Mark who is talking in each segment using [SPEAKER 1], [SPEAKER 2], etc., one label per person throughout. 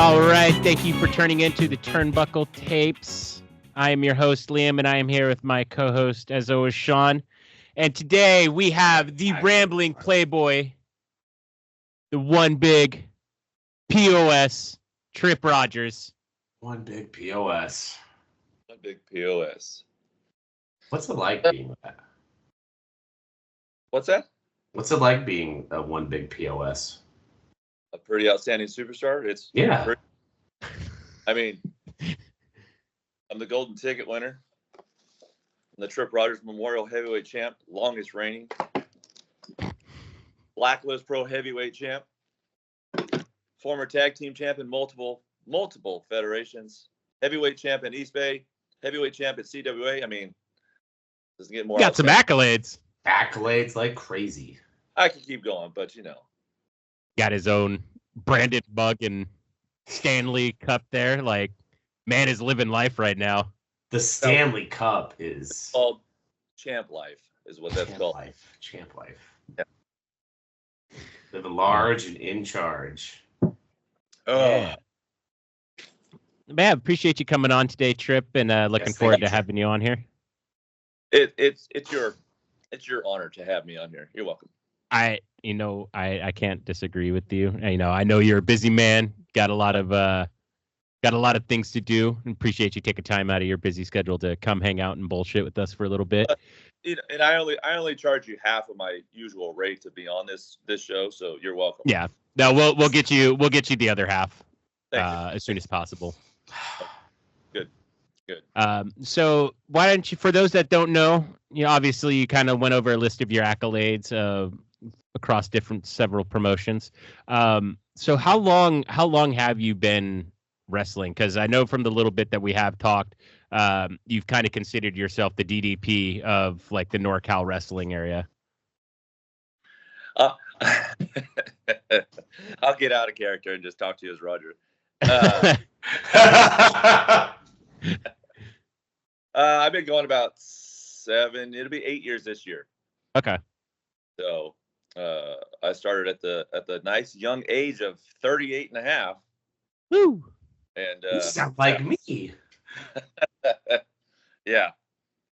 [SPEAKER 1] All right, thank you for turning into the Turnbuckle Tapes. I am your host, Liam, and I am here with my co-host, as always, Sean. And today we have the Rambling Playboy, the one big POS, Tripp Rogers.
[SPEAKER 2] One big POS.
[SPEAKER 3] One big POS.
[SPEAKER 2] What's it like being that?
[SPEAKER 3] What's that?
[SPEAKER 2] What's it like being a one big POS?
[SPEAKER 3] A pretty outstanding superstar.
[SPEAKER 2] Yeah.
[SPEAKER 3] I mean, I'm the golden ticket winner. I'm the Tripp Rogers Memorial Heavyweight Champ, longest reigning. Blacklist Pro Heavyweight Champ. Former tag team champ in multiple federations. Heavyweight champ in East Bay. Heavyweight champ at CWA. I mean, doesn't get more.
[SPEAKER 1] Got some accolades.
[SPEAKER 2] Accolades like crazy.
[SPEAKER 3] I could keep going, but you know.
[SPEAKER 1] Got his own branded mug and Stanley Cup there. Like, man is living life right now.
[SPEAKER 2] The Stanley Cup is
[SPEAKER 3] called Champ Life, is what that's called.
[SPEAKER 2] Champ Life.
[SPEAKER 3] Yeah.
[SPEAKER 2] Living large and in charge.
[SPEAKER 3] Oh.
[SPEAKER 1] Yeah. Man, appreciate you coming on today, Tripp, and looking forward to having you on here.
[SPEAKER 3] It's your honor to have me on here. You're welcome.
[SPEAKER 1] I can't disagree with you. I know you're a busy man. Got a lot of things to do. And appreciate you taking time out of your busy schedule to come hang out and bullshit with us for a little bit.
[SPEAKER 3] And I only charge you half of my usual rate to be on this show, so you're welcome.
[SPEAKER 1] Yeah. No, we'll get you the other half
[SPEAKER 3] as
[SPEAKER 1] soon as possible.
[SPEAKER 3] Good.
[SPEAKER 1] So why don't you, for those that don't know, obviously you kind of went over a list of your accolades across several promotions. So how long have you been wrestling? Because I know from the little bit that we have talked, you've kind of considered yourself the DDP of like the NorCal wrestling area.
[SPEAKER 3] I'll get out of character and just talk to you as Roger. I've been going about it'll be 8 years this year.
[SPEAKER 1] Okay.
[SPEAKER 3] So I started at the nice young age of 38 and a half.
[SPEAKER 1] Woo!
[SPEAKER 3] And
[SPEAKER 2] you sound like me.
[SPEAKER 3] Yeah.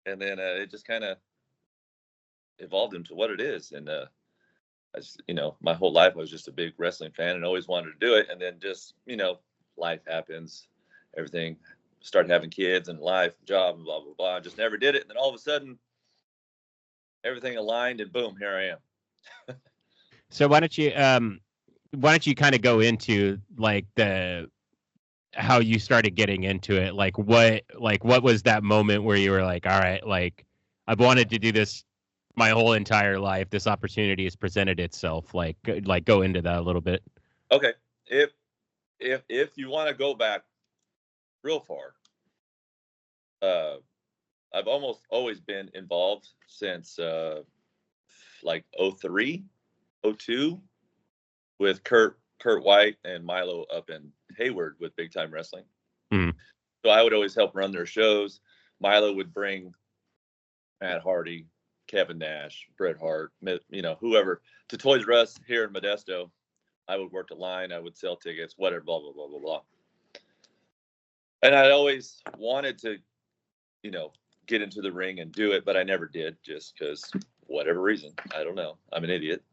[SPEAKER 3] And then it just kind of evolved into what it is. And I just, my whole life I was just a big wrestling fan and always wanted to do it. And then just, life happens, everything, started having kids and life, job, and blah, blah, blah. I just never did it. And then all of a sudden, everything aligned and boom, here I am.
[SPEAKER 1] So why don't you kind of go into like how you started getting into it? Like what was that moment where you were like, all right, like I've wanted to do this my whole entire life. This opportunity has presented itself. Like go into that a little bit.
[SPEAKER 3] Okay. If you want to go back real far, I've almost always been involved since like 03, 02 with Kurt White and Milo up in Hayward with Big Time Wrestling.
[SPEAKER 1] Mm-hmm.
[SPEAKER 3] So I would always help run their shows. Milo would bring Matt Hardy, Kevin Nash, Bret Hart, whoever to Toys R Us here in Modesto. I would work the line. I would sell tickets, whatever, blah, blah, blah, blah, blah. And I always wanted to, get into the ring and do it, but I never did just because whatever reason. I don't know. I'm an idiot.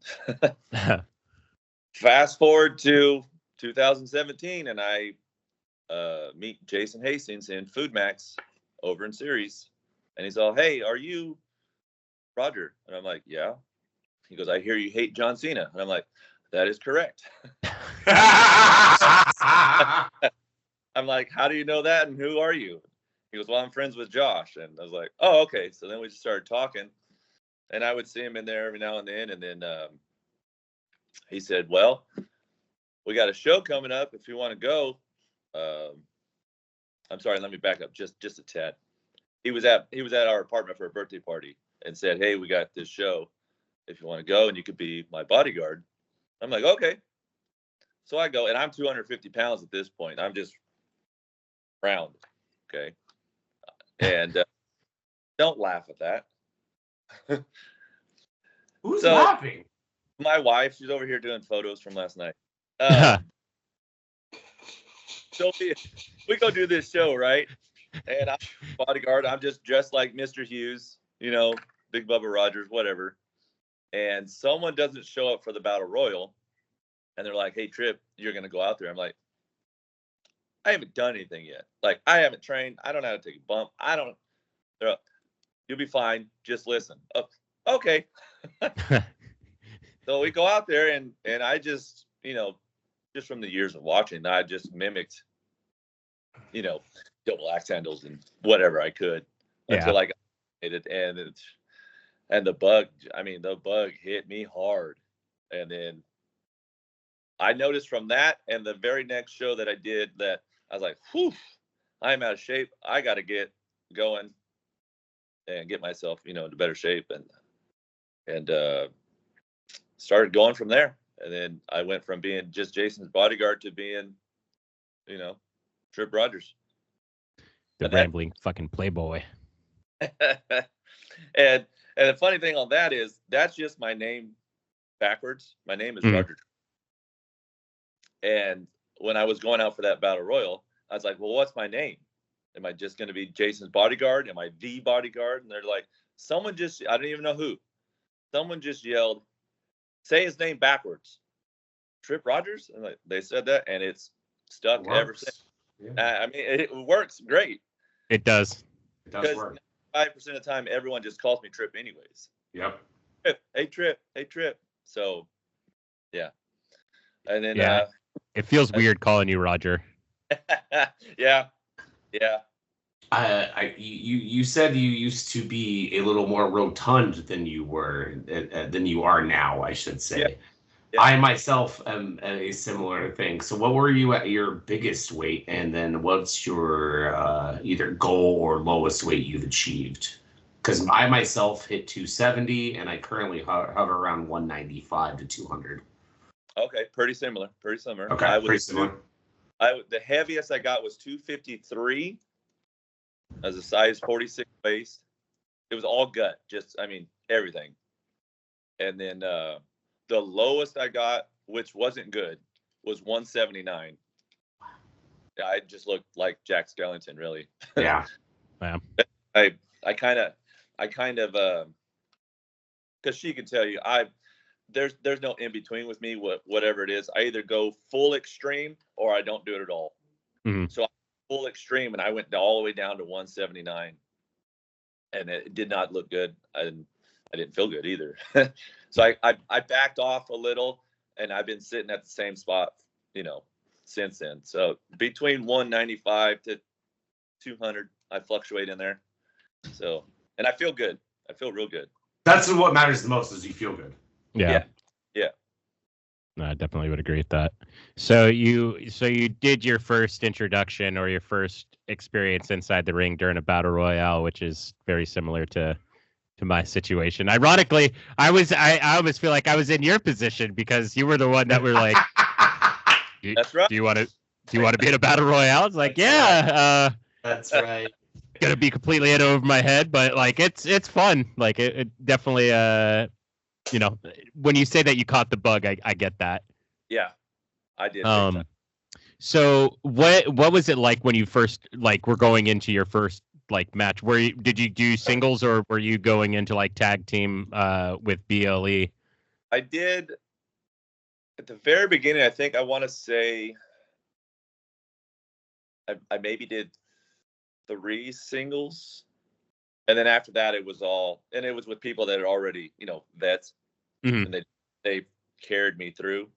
[SPEAKER 3] Fast forward to 2017, and I meet Jason Hastings in Food Max over in Ceres. And he's all, hey, are you Roger? And I'm like, yeah. He goes, I hear you hate John Cena. And I'm like, that is correct. I'm like, how do you know that? And who are you? He goes, well, I'm friends with Josh. And I was like, oh, okay. So then we just started talking. And I would see him in there every now and then. And then he said, well, we got a show coming up if you want to go. I'm sorry, let me back up just a tad. He was at our apartment for a birthday party and said, hey, we got this show if you want to go and you could be my bodyguard. I'm like, okay. So I go, and I'm 250 pounds at this point. I'm just round. Okay. And don't laugh at that.
[SPEAKER 2] Who's laughing?
[SPEAKER 3] My wife, she's over here doing photos from last night. So we go do this show, right? And I'm bodyguard. I'm just dressed like Mr. Hughes, Big Bubba Rogers, whatever. And someone doesn't show up for the battle royal, and they're like, "Hey, Tripp, you're gonna go out there." I'm like, "I haven't done anything yet. Like, I haven't trained. I don't know how to take a bump. I don't." They're like, "You'll be fine. Just listen." Oh, okay. So we go out there, and I just, just from the years of watching, I just mimicked, double axe handles and whatever I could until I got it. And the bug hit me hard. And then I noticed from that and the very next show that I did that I was like, whew, I'm out of shape. I got to get going and get myself, into better shape and started going from there. And then I went from being just Jason's bodyguard to being, Tripp Rogers.
[SPEAKER 1] The Rambling fucking Playboy.
[SPEAKER 3] And the funny thing on that is that's just my name backwards. My name is Roger. And when I was going out for that battle royal, I was like, well, what's my name? Am I just going to be Jason's bodyguard? Am I the bodyguard? And they're like, I don't even know who. Someone just yelled, say his name backwards. Tripp Rogers? And they said that, and it's stuck ever since. Yeah. It works great.
[SPEAKER 1] It does.
[SPEAKER 2] It does work.
[SPEAKER 3] 5% of the time, everyone just calls me Tripp anyways.
[SPEAKER 2] Yep.
[SPEAKER 3] Hey, Tripp. So, yeah. And then,
[SPEAKER 1] it feels weird calling you Roger.
[SPEAKER 3] Yeah.
[SPEAKER 2] You said you used to be a little more rotund than you are now, I should say. Yeah. Yeah. I myself am a similar thing. So what were you at your biggest weight, and then what's your either goal or lowest weight you've achieved? Because I myself hit 270, and I currently hover around 195 to 200.
[SPEAKER 3] Okay, pretty similar.
[SPEAKER 2] Okay, pretty similar.
[SPEAKER 3] The heaviest I got was 253 as a size 46 waist. It was all gut, everything. And then the lowest I got, which wasn't good, was 179. Yeah, I just looked like Jack Skellington, really.
[SPEAKER 2] Yeah.
[SPEAKER 1] Wow.
[SPEAKER 3] I kind of because she can tell you, there's no in between with me. Whatever it is, I either go full extreme or I don't do it at all.
[SPEAKER 1] Mm-hmm.
[SPEAKER 3] So I'm full extreme, and I went all the way down to 179, and it did not look good. I didn't feel good either. So I backed off a little, and I've been sitting at the same spot, since then. So between 195 to 200, I fluctuate in there. So, and I feel good. I feel real good.
[SPEAKER 2] That's what matters the most, is you feel good.
[SPEAKER 1] Yeah. No, I definitely would agree with that. So you did your first introduction or your first experience inside the ring during a battle royale, which is very similar to my situation. Ironically, I almost feel like I was in your position because you were the one that were like,
[SPEAKER 3] "That's right.
[SPEAKER 1] Do you want to be in a battle royale?" It's like, yeah.
[SPEAKER 2] That's right.
[SPEAKER 1] Gonna be completely in over my head, but like it's fun. Like it definitely. When you say that you caught the bug, I get that.
[SPEAKER 3] Yeah, I did.
[SPEAKER 1] So what was it like when you first were going into your first match? Did you do singles or were you going into tag team with BLE?
[SPEAKER 3] I did at the very beginning. I think I want to say I maybe did 3 singles, and then after that it was with people that are already vets,
[SPEAKER 1] mm-hmm.
[SPEAKER 3] and they carried me through.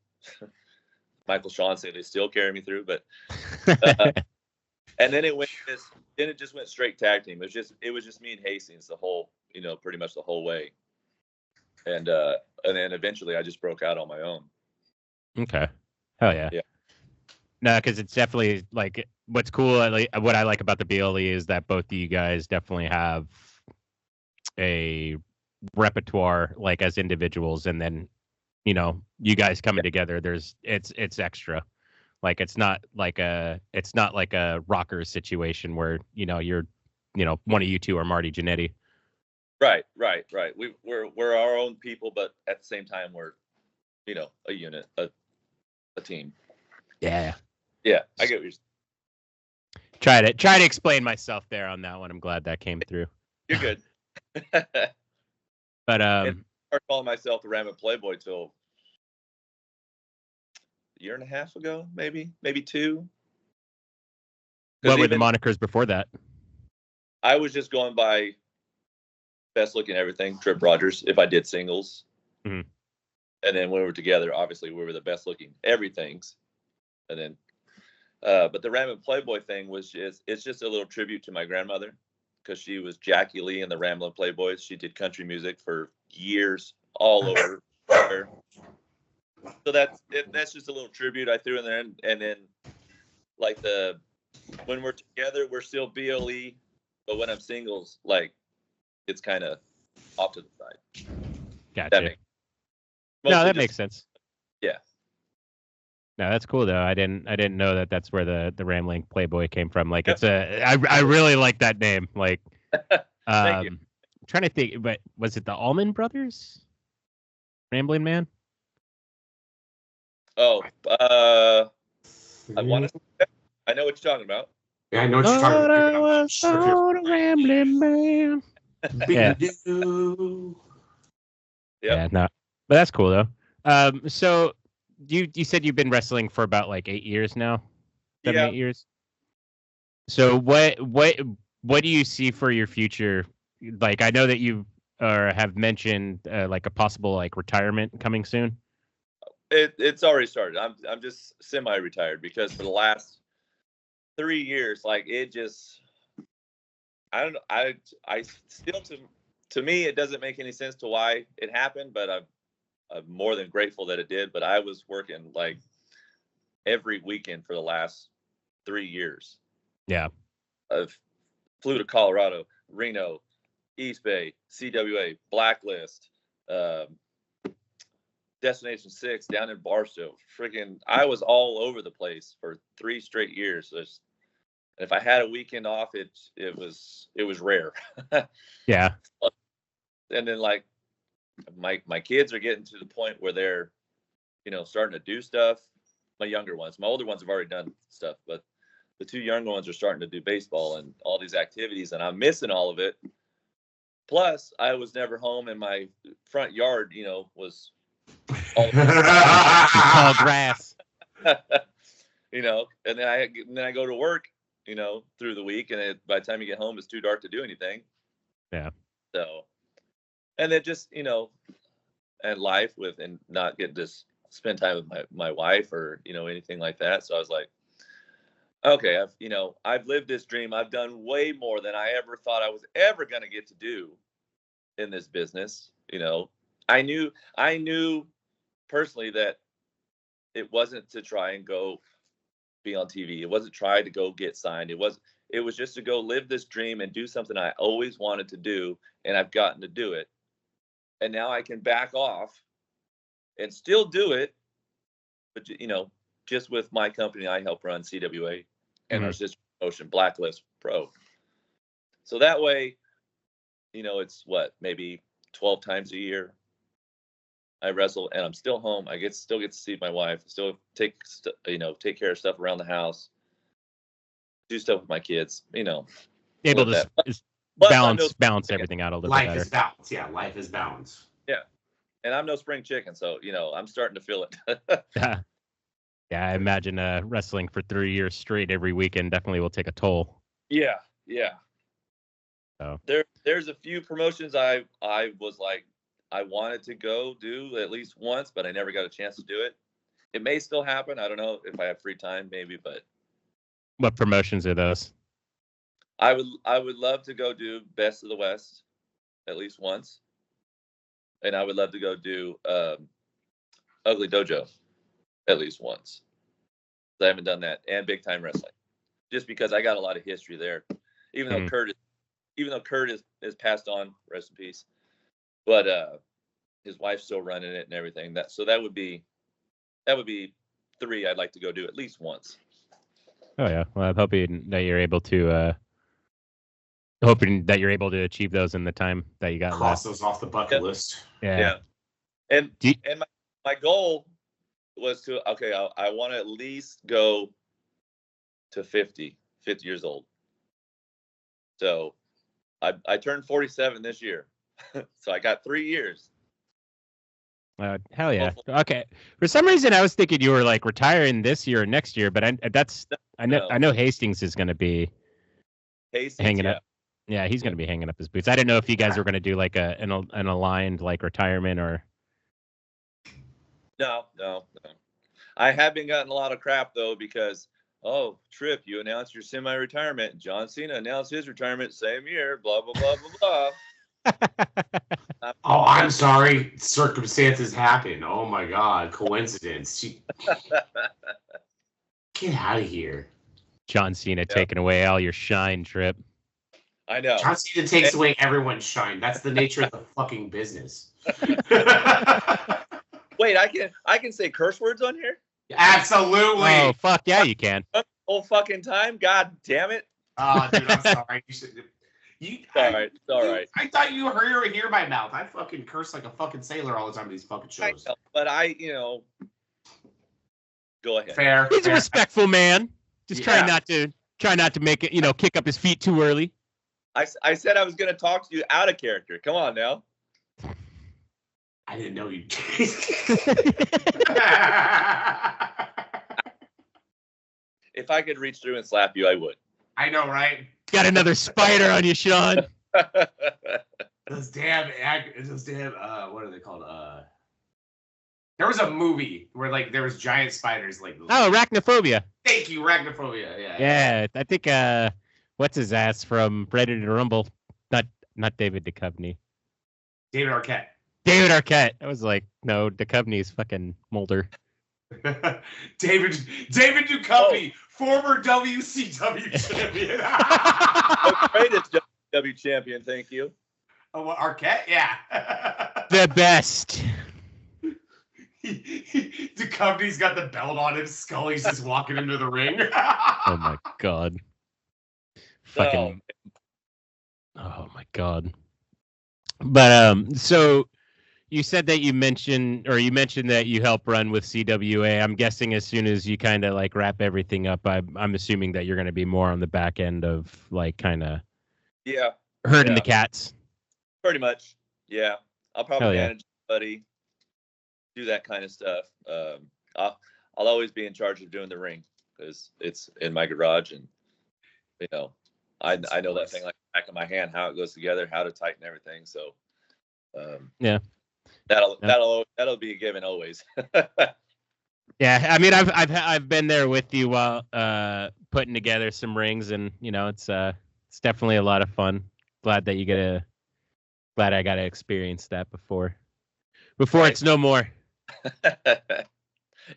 [SPEAKER 3] Michael Shawn said they still carry me through, but and then it just went straight tag team. It was just me and Hastings the whole, pretty much the whole way. And then eventually I just broke out on my own.
[SPEAKER 1] Okay. Hell yeah.
[SPEAKER 3] Yeah.
[SPEAKER 1] No, because it's definitely what's cool. What I like about the BLE is that both of you guys definitely have a repertoire as individuals, and then you guys coming together. It's extra. It's not like a Rockers situation where you're one of you two are Marty Jannetty.
[SPEAKER 3] Right. We're our own people, but at the same time we're a unit, a team.
[SPEAKER 1] Yeah.
[SPEAKER 3] Yeah, I get what you're saying.
[SPEAKER 1] Try to explain myself there on that one. I'm glad that came through.
[SPEAKER 3] You're good.
[SPEAKER 1] But
[SPEAKER 3] I started calling myself the Rambling Playboy till a year and a half ago, maybe 2.
[SPEAKER 1] What were the monikers before that?
[SPEAKER 3] I was just going by best looking everything, Tripp Rogers, if I did singles.
[SPEAKER 1] Mm-hmm.
[SPEAKER 3] And then when we were together, obviously we were the best looking everythings. And then, but the Rambling Playboy thing was it's just a little tribute to my grandmother, because she was Jackie Lee in the Rambling Playboys. She did country music for years all over her. So that's just a little tribute I threw in there. And then like when we're together, we're still BLE, but when I'm singles, like it's kind of off to the side.
[SPEAKER 1] Gotcha. That makes sense.
[SPEAKER 3] Yeah.
[SPEAKER 1] No, that's cool though. I didn't know that that's where the Rambling Playboy came from. Like I really like that name. Like,
[SPEAKER 3] Thank you.
[SPEAKER 1] I'm trying to think, but was it the Allman Brothers? Rambling Man?
[SPEAKER 3] Oh, I know what you're talking about.
[SPEAKER 2] Yeah, I know what you're talking about.
[SPEAKER 1] Rambling Man. Yeah. Yeah, no, but that's cool though. So you said you've been wrestling for about like 8 years now, 8 years. So what do you see for your future? Like, I know that you have mentioned like a possible like retirement coming soon.
[SPEAKER 3] It's already started. I'm just semi-retired, because for the last 3 years, like it just, I don't know. I still, to me, it doesn't make any sense to why it happened, but I'm more than grateful that it did. But I was working like every weekend for the last 3 years.
[SPEAKER 1] Yeah.
[SPEAKER 3] I flew to Colorado, Reno, East Bay, CWA, Blacklist, Destination 6 down in Barstow. Freaking, I was all over the place for 3 straight years. So if I had a weekend off, it was rare.
[SPEAKER 1] Yeah.
[SPEAKER 3] And then like my kids are getting to the point where they're, starting to do stuff. My younger ones, my older ones have already done stuff, but the 2 younger ones are starting to do baseball and all these activities, and I'm missing all of it. Plus, I was never home, and my front yard, was all
[SPEAKER 1] grass.
[SPEAKER 3] And then I go to work, through the week, and by the time you get home, it's too dark to do anything.
[SPEAKER 1] Yeah.
[SPEAKER 3] So, and then just, and life and not getting to spend time with my wife or, anything like that. So I was like, okay, I've lived this dream. I've done way more than I ever thought I was ever going to get to do in this business. I knew personally that it wasn't to try and go be on TV. It wasn't try to go get signed. It was just to go live this dream and do something I always wanted to do, and I've gotten to do it. And now I can back off and still do it, but just with my company I help run, CWA, and our sister promotion, Blacklist Pro. So that way, it's maybe 12 times a year I wrestle, and I'm still home. I still get to see my wife, still take care of stuff around the house, do stuff with my kids,
[SPEAKER 1] able to balance everything out a little bit better.
[SPEAKER 2] Life is balance. Yeah, life is balance.
[SPEAKER 3] Yeah. And I'm no spring chicken, so I'm starting to feel it.
[SPEAKER 1] Yeah, I imagine wrestling for 3 years straight every weekend definitely will take a toll.
[SPEAKER 3] Yeah.
[SPEAKER 1] So
[SPEAKER 3] there's a few promotions I was like, I wanted to go do at least once, but I never got a chance to do it. It may still happen. I don't know if I have free time, maybe. But
[SPEAKER 1] what promotions are those?
[SPEAKER 3] I would love to go do Best of the West at least once, and I would love to go do Ugly Dojo at least once. I haven't done that, and Big Time Wrestling, just because I got a lot of history there. Even though Kurt is passed on, rest in peace, but his wife's still running it and everything. That would be 3 I'd like to go do at least once.
[SPEAKER 1] Oh yeah, well, I'm hoping that you're able to achieve those in the time that you got
[SPEAKER 2] Cross
[SPEAKER 1] left.
[SPEAKER 2] those off the bucket list.
[SPEAKER 1] Yeah.
[SPEAKER 3] And my goal was to I want to at least go to 50 50 years old. So I turned 47 this year. So I got 3 years.
[SPEAKER 1] Hell yeah. Okay. For some reason, I was thinking you were like retiring this year or next year, but I know Hastings is going to be hanging up. Yeah, he's going to be hanging up his boots. I didn't know if you guys were going to do like an aligned like retirement or.
[SPEAKER 3] No. I have been getting a lot of crap though because Tripp, you announced your semi-retirement. John Cena announced his retirement same year. Blah blah blah blah blah.
[SPEAKER 2] Oh, I'm sorry. Circumstances happen. Oh my God, coincidence. Get out of here.
[SPEAKER 1] John Cena taking away all your shine, Tripp.
[SPEAKER 3] I know.
[SPEAKER 2] John Cena takes away everyone's shine. That's the nature of the fucking business.
[SPEAKER 3] Wait, I can say curse words on here?
[SPEAKER 2] Absolutely.
[SPEAKER 1] Oh fuck yeah, you can.
[SPEAKER 3] Whole fucking time. God damn it.
[SPEAKER 2] Oh, dude, I'm sorry. You should.
[SPEAKER 3] It's all right.
[SPEAKER 2] I thought you hear my mouth. I fucking curse like a fucking sailor all the time in these fucking shows.
[SPEAKER 3] I know, but go ahead.
[SPEAKER 2] Fair.
[SPEAKER 1] He's a respectful man. Just
[SPEAKER 2] Yeah.
[SPEAKER 1] try not to make it, kick up his feet too early.
[SPEAKER 3] I said I was going to talk to you out of character. Come on now.
[SPEAKER 2] I didn't know you.
[SPEAKER 3] If I could reach through and slap you, I would.
[SPEAKER 2] I know, right?
[SPEAKER 1] Got another spider on you, Sean.
[SPEAKER 2] Those damn, what are they called? There was a movie where like there was giant spiders like.
[SPEAKER 1] Oh, arachnophobia.
[SPEAKER 2] Thank you, arachnophobia. Yeah.
[SPEAKER 1] Yeah, I think what's his ass from Ready to Rumble? Not David Duchovny.
[SPEAKER 2] David Arquette.
[SPEAKER 1] David Arquette. I was like, no, Duchovny's fucking Mulder.
[SPEAKER 2] David Duchovny, former WCW champion.
[SPEAKER 3] Greatest WCW champion, thank you.
[SPEAKER 2] Oh, what, Arquette? Yeah.
[SPEAKER 1] The best.
[SPEAKER 2] Duchovny's got the belt on him. Scully's just walking into the ring.
[SPEAKER 1] Oh my god. Fucking. Oh my god. But so you said that you mentioned that you help run with CWA. I'm guessing as soon as you kind of like wrap everything up, I'm assuming that you're going to be more on the back end of like kind of herding the cats.
[SPEAKER 3] Pretty much. Yeah. I'll probably manage somebody, do that kind of stuff. I'll always be in charge of doing the ring because it's in my garage and I know that thing like the back of my hand, how it goes together, how to tighten everything. So that'll be a given always.
[SPEAKER 1] Yeah, I mean I've been there with you while putting together some rings, and it's definitely a lot of fun. Glad I got to experience that before it's no more.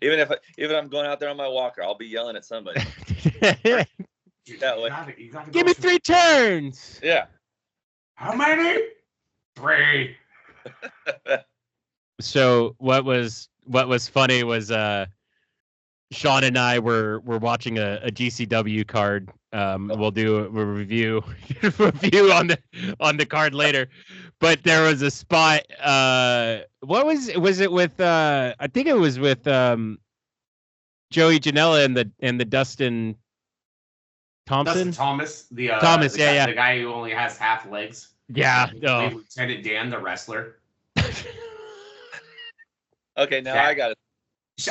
[SPEAKER 3] Even if I'm going out there on my walker, I'll be yelling at somebody. That way.
[SPEAKER 2] You gotta
[SPEAKER 1] Give me 3 turns.
[SPEAKER 3] Yeah.
[SPEAKER 2] How many? 3.
[SPEAKER 1] So what was funny was Sean and I were watching a GCW card. We'll do a review on the card later, but there was a spot. What was it with? I think it was with Joey Janela and the Dustin Thompson.
[SPEAKER 2] Dustin Thomas, the guy who only has half legs.
[SPEAKER 1] Yeah.
[SPEAKER 2] Lieutenant Dan, the wrestler.
[SPEAKER 3] Okay, now I got it.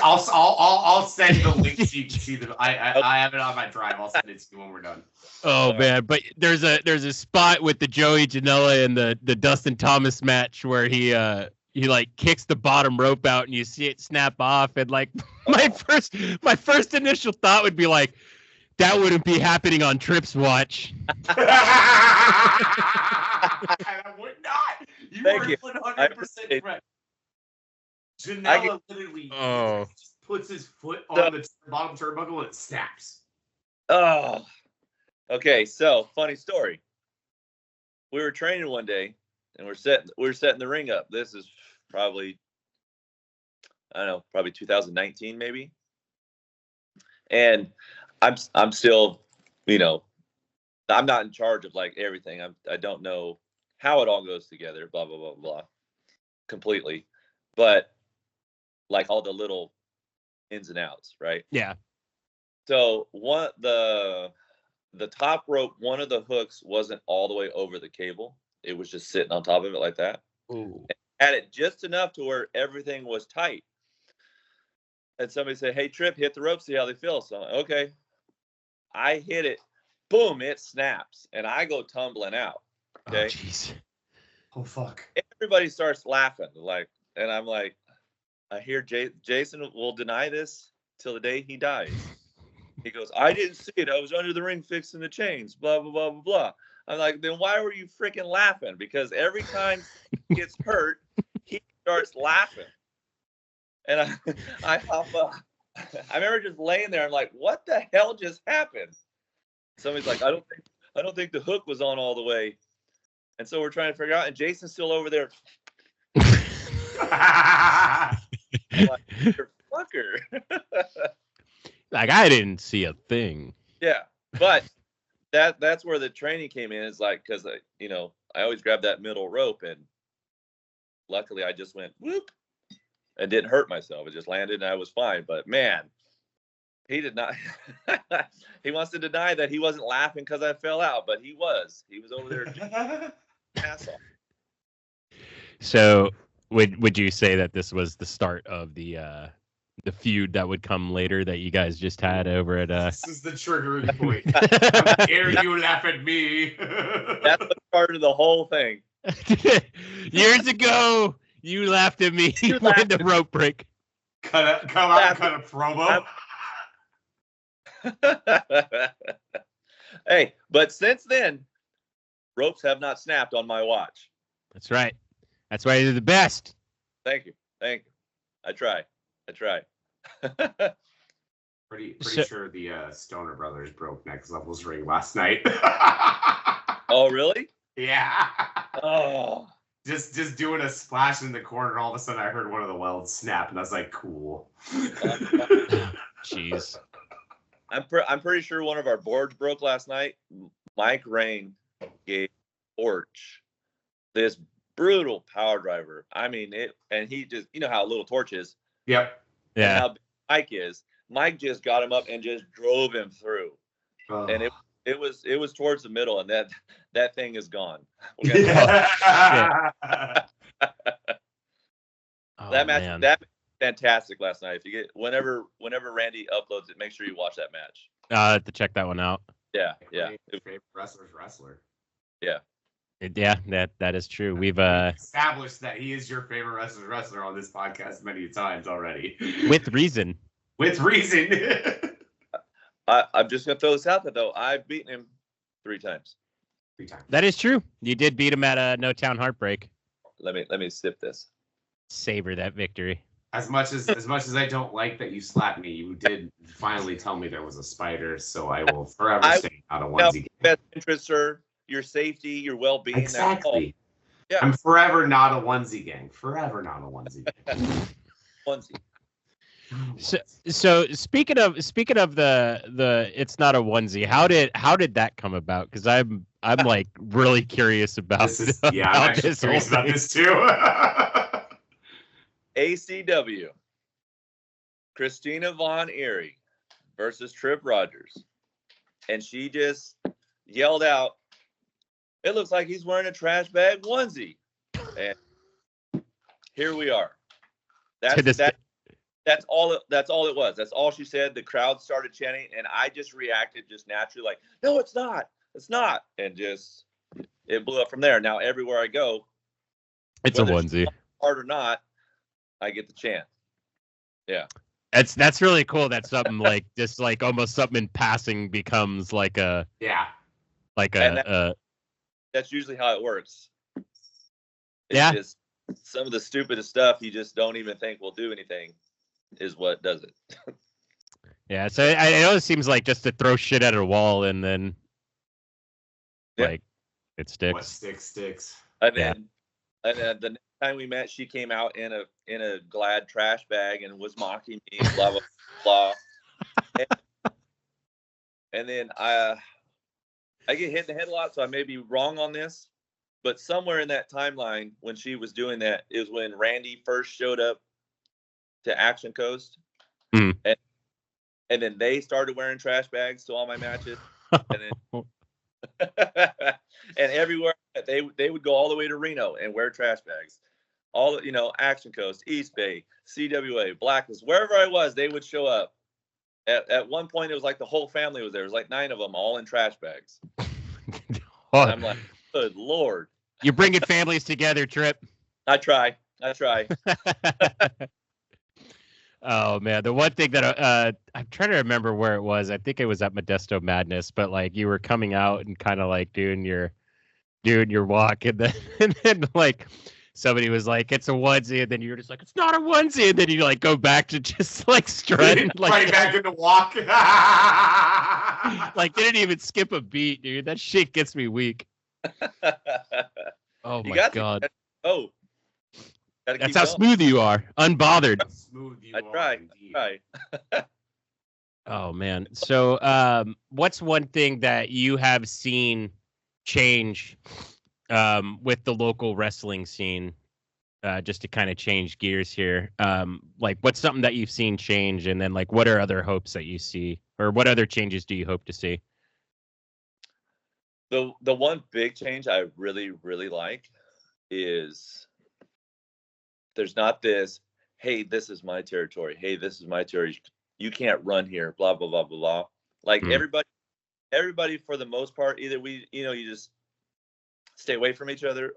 [SPEAKER 2] I'll send the link so you can see them. I have it on my drive. I'll send it to you when we're done.
[SPEAKER 1] Oh man, but there's a spot with the Joey Janela and the Dustin Thomas match where he like kicks the bottom rope out and you see it snap off, and like my first initial thought would be like, that wouldn't be happening on Tripp's watch.
[SPEAKER 2] I would not. You are 100% correct. Janela literally just puts his foot on the bottom turnbuckle and it snaps.
[SPEAKER 3] Oh. Okay, so funny story. We were training one day and we're setting the ring up. This is probably 2019 maybe. And I'm still, I'm not in charge of like everything. I don't know how it all goes together, blah blah blah blah, completely. But like all the little ins and outs, right?
[SPEAKER 1] Yeah.
[SPEAKER 3] So the top rope, one of the hooks wasn't all the way over the cable. It was just sitting on top of it like that.
[SPEAKER 1] Ooh.
[SPEAKER 3] Had it just enough to where everything was tight. And somebody said, "Hey, Tripp, hit the rope, see how they feel." So I'm like, okay. I hit it. Boom, it snaps. And I go tumbling out. Okay.
[SPEAKER 1] Oh, jeez.
[SPEAKER 2] Oh, fuck.
[SPEAKER 3] Everybody starts laughing. And I'm like, I hear Jason will deny this till the day he dies. He goes, "I didn't see it. I was under the ring fixing the chains, blah, blah, blah, blah, blah." I'm like, then why were you freaking laughing? Because every time he gets hurt, he starts laughing. And I hop up. I remember just laying there. I'm like, what the hell just happened? Somebody's like, I don't think the hook was on all the way. And so we're trying to figure out. And Jason's still over there. I'm like, "You fucker."
[SPEAKER 1] Like, I didn't see a thing.
[SPEAKER 3] Yeah, but that's where the training came in. Is like, because I always grab that middle rope, and luckily I just went whoop and didn't hurt myself. It just landed and I was fine. But man, he did not. He wants to deny that he wasn't laughing because I fell out, but he was. He was over there. Ass off.
[SPEAKER 1] So would you say that this was the start of the feud that would come later that you guys just had over at
[SPEAKER 2] This is the triggering point. How dare you laugh at me?
[SPEAKER 3] That's the part of the whole thing.
[SPEAKER 1] Years ago, you laughed at me when the rope break.
[SPEAKER 2] Cut a promo.
[SPEAKER 3] Hey, but since then, ropes have not snapped on my watch.
[SPEAKER 1] That's right. That's why you're the best.
[SPEAKER 3] Thank you. I try.
[SPEAKER 2] Pretty sure the Stoner Brothers broke Next Level's ring last night.
[SPEAKER 3] Oh, really?
[SPEAKER 2] Yeah.
[SPEAKER 3] Oh.
[SPEAKER 2] Just doing a splash in the corner, and all of a sudden I heard one of the welds snap, and I was like, cool.
[SPEAKER 1] Jeez.
[SPEAKER 3] I'm pretty sure one of our boards broke last night. Mike Rain gave Torch this brutal power driver. I mean it, and he just, how a little Torch is.
[SPEAKER 2] Yep.
[SPEAKER 1] Yeah.
[SPEAKER 3] And how big Mike is. Mike just got him up and just drove him through. And it was towards the middle, and that thing is gone.
[SPEAKER 2] Yeah.
[SPEAKER 1] That
[SPEAKER 3] match, that was fantastic last night. If you get whenever Randy uploads it, make sure you watch that match.
[SPEAKER 1] I have to check that one out.
[SPEAKER 3] Yeah.
[SPEAKER 2] Favorite wrestler.
[SPEAKER 3] Yeah.
[SPEAKER 1] Yeah, that is true. We've
[SPEAKER 2] established that he is your favorite wrestler on this podcast many times already.
[SPEAKER 1] With reason.
[SPEAKER 2] With reason.
[SPEAKER 3] I'm just gonna throw this out there though. I've beaten him 3 times.
[SPEAKER 2] 3 times.
[SPEAKER 1] That is true. You did beat him at No Town Heartbreak.
[SPEAKER 3] Let me sip this.
[SPEAKER 1] Savor that victory.
[SPEAKER 2] As much as I don't like that you slapped me, you did finally tell me there was a spider, so I will forever stay out of onesie.
[SPEAKER 3] Best interest, sir. Your safety, your well-being.
[SPEAKER 2] Exactly.
[SPEAKER 3] Yeah.
[SPEAKER 2] I'm forever not a onesie gang. Forever not a onesie gang.
[SPEAKER 3] Onesie.
[SPEAKER 1] So speaking of the it's not a onesie. How did that come about? Because I'm like really curious about this.
[SPEAKER 2] Yeah, I'm actually curious about this too.
[SPEAKER 3] ACW. Christina Von Eerie versus Tripp Rogers, and she just yelled out, "It looks like he's wearing a trash bag onesie," and here we are. That's all it was. That's all she said. The crowd started chanting, and I just reacted just naturally, like, "No, it's not. It's not," and just it blew up from there. Now everywhere I go,
[SPEAKER 1] it's a onesie,
[SPEAKER 3] hard or not, I get the chant. Yeah,
[SPEAKER 1] that's really cool. That something like just like almost something in passing becomes like a
[SPEAKER 3] that's usually how it works.
[SPEAKER 1] It's
[SPEAKER 3] just some of the stupidest stuff you just don't even think will do anything is what does it.
[SPEAKER 1] Yeah, so I know it seems like just to throw shit at a wall and then like it sticks.
[SPEAKER 2] What sticks.
[SPEAKER 3] And then the next time we met, she came out in a Glad trash bag and was mocking me, blah blah blah. And then I get hit in the head a lot, so I may be wrong on this, but somewhere in that timeline when she was doing that is when Randy first showed up to Action Coast, and then they started wearing trash bags to all my matches. And then, and everywhere they would go all the way to Reno and wear trash bags. All Action Coast, East Bay, CWA, Blacklist, wherever I was, they would show up. At one point, it was like the whole family was there. It was like 9 of them, all in trash bags. And I'm like, good Lord.
[SPEAKER 1] You're bringing families together, Tripp.
[SPEAKER 3] I try.
[SPEAKER 1] Oh man, the one thing that I'm trying to remember where it was. I think it was at Modesto Madness, but like you were coming out and kind of like doing your walk, and then like somebody was like, "It's a onesie," and then you're just like, "It's not a onesie," and then you like go back to just like strutting, like
[SPEAKER 2] right back into walk.
[SPEAKER 1] Like didn't even skip a beat, dude. That shit gets me weak. Oh my God. That's how smooth you are. Unbothered.
[SPEAKER 2] Smooth you
[SPEAKER 3] I try.
[SPEAKER 1] Oh man. So what's one thing that you have seen change with the local wrestling scene? Just to kind of change gears here. Like what's something that you've seen change, and then like what are other hopes that you see, or what other changes do you hope to see?
[SPEAKER 3] The one big change I really, really like is there's not this, hey, this is my territory. Hey, this is my territory. You can't run here, blah, blah, blah, blah, blah. Like everybody for the most part, either you just stay away from each other,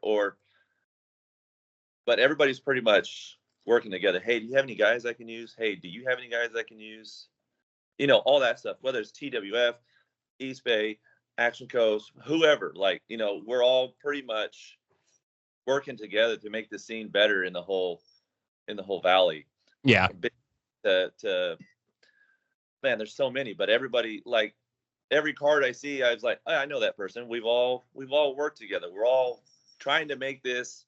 [SPEAKER 3] but everybody's pretty much working together. Hey, do you have any guys I can use? Hey, do you have any guys I can use? All that stuff, whether it's TWF, East Bay, Action Coast, whoever, we're all pretty much working together to make the scene better in the whole valley.
[SPEAKER 1] Yeah.
[SPEAKER 3] Man, there's so many, but everybody, like every card I see, I was like, oh, I know that person. We've all worked together. We're all trying to make this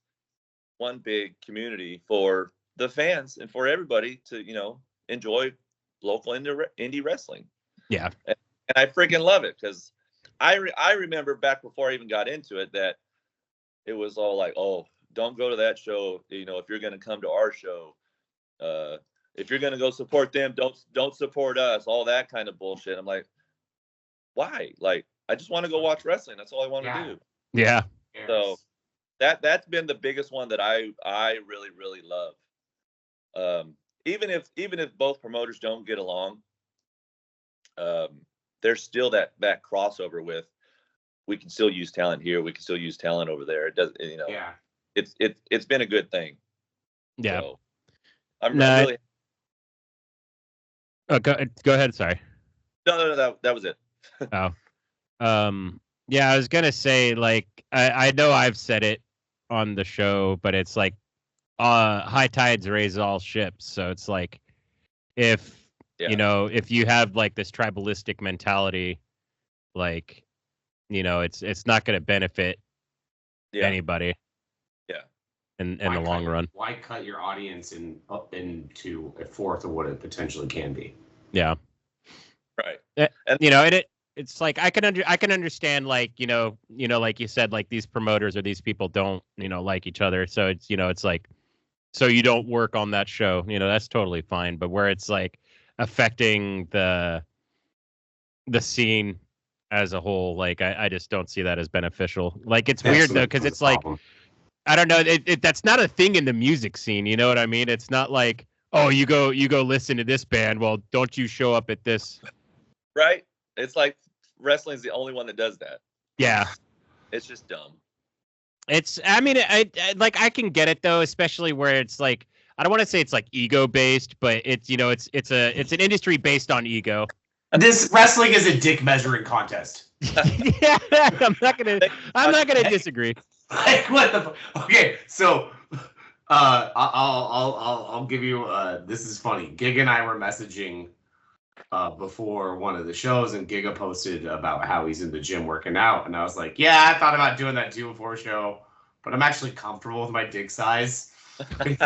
[SPEAKER 3] one big community for the fans and for everybody to, enjoy local indie wrestling.
[SPEAKER 1] Yeah.
[SPEAKER 3] And I freaking love it, because I remember back before I even got into it that it was all like, oh, don't go to that show. If you're going to come to our show, if you're going to go support them, don't support us. All that kind of bullshit. I'm like, why? Like, I just want to go watch wrestling. That's all I want to do.
[SPEAKER 1] Yeah.
[SPEAKER 3] So that's been the biggest one that I really, really love. Even if both promoters don't get along, there's still that crossover with, we can still use talent here. We can still use talent over there. It does,
[SPEAKER 2] Yeah.
[SPEAKER 3] It's been a good thing.
[SPEAKER 1] Yeah.
[SPEAKER 3] So I'm really.
[SPEAKER 1] Oh, go ahead. Sorry.
[SPEAKER 3] No, that was it.
[SPEAKER 1] Oh. Yeah, I was gonna say, like, I know I've said it on the show, but it's like, high tides raise all ships. So it's like, if you have like this tribalistic mentality, like, it's not going to benefit anybody.
[SPEAKER 3] Yeah.
[SPEAKER 1] In the long run.
[SPEAKER 2] Why cut your audience up into a fourth of what it potentially can be?
[SPEAKER 1] Yeah.
[SPEAKER 3] Right.
[SPEAKER 1] And it's like I can understand, like, like you said, like these promoters or these people don't, like each other. So it's, it's like, so you don't work on that show, that's totally fine. But where it's like affecting the scene as a whole, like I just don't see that as beneficial. Like, it's weird though, because it's like, I don't know, that's not a thing in the music scene. You know what I mean? It's not like, oh, you go listen to this band. Well, don't you show up at this?
[SPEAKER 3] Right. It's like wrestling's the only one that does that.
[SPEAKER 1] Yeah.
[SPEAKER 3] It's just dumb.
[SPEAKER 1] I mean, I can get it though, especially where it's like, I don't want to say it's like ego based, but it's, it's an industry based on ego.
[SPEAKER 2] This wrestling is a dick measuring contest.
[SPEAKER 1] Yeah, I'm not gonna disagree.
[SPEAKER 2] Like, what the? Okay, so I'll give you. This is funny. Giga and I were messaging before one of the shows, and Giga posted about how he's in the gym working out, and I was like, yeah, I thought about doing that too before show, but I'm actually comfortable with my dick size.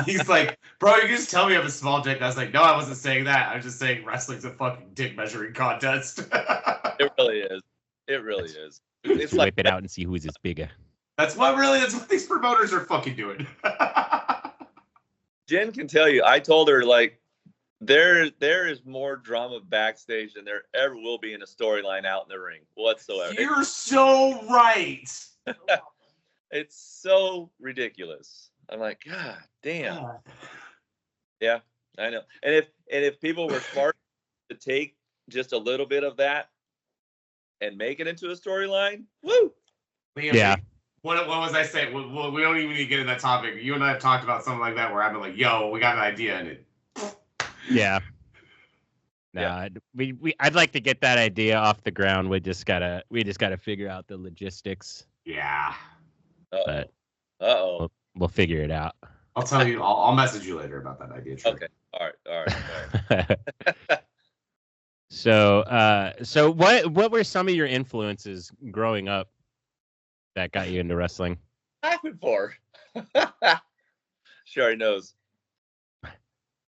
[SPEAKER 2] He's like, bro, you can just tell me I have a small dick. I was like, no, I wasn't saying that. I was just saying wrestling's a fucking dick measuring contest.
[SPEAKER 3] It really is. It really is.
[SPEAKER 1] It's like, whip it out and see who's bigger.
[SPEAKER 2] That's what these promoters are fucking doing.
[SPEAKER 3] Jen can tell you. I told her, like, there is more drama backstage than there ever will be in a storyline out in the ring whatsoever.
[SPEAKER 2] You're so right.
[SPEAKER 3] It's so ridiculous. I'm like, God damn. Yeah, I know. And if people were smart to take just a little bit of that and make it into a storyline, woo.
[SPEAKER 1] Yeah.
[SPEAKER 2] What was I saying? We don't even need to get into that topic. You and I have talked about something like that where I've been like, "Yo, we got an idea," and it.
[SPEAKER 1] Yeah. No,
[SPEAKER 3] Yeah.
[SPEAKER 1] I'd like to get that idea off the ground. We just gotta figure out the logistics.
[SPEAKER 2] Yeah.
[SPEAKER 1] But we'll figure it out.
[SPEAKER 2] I'll tell you. I'll message you later about that idea. Tripp.
[SPEAKER 3] Okay. All right.
[SPEAKER 1] So what were some of your influences growing up that got you into wrestling?
[SPEAKER 3] Happened for. She already knows.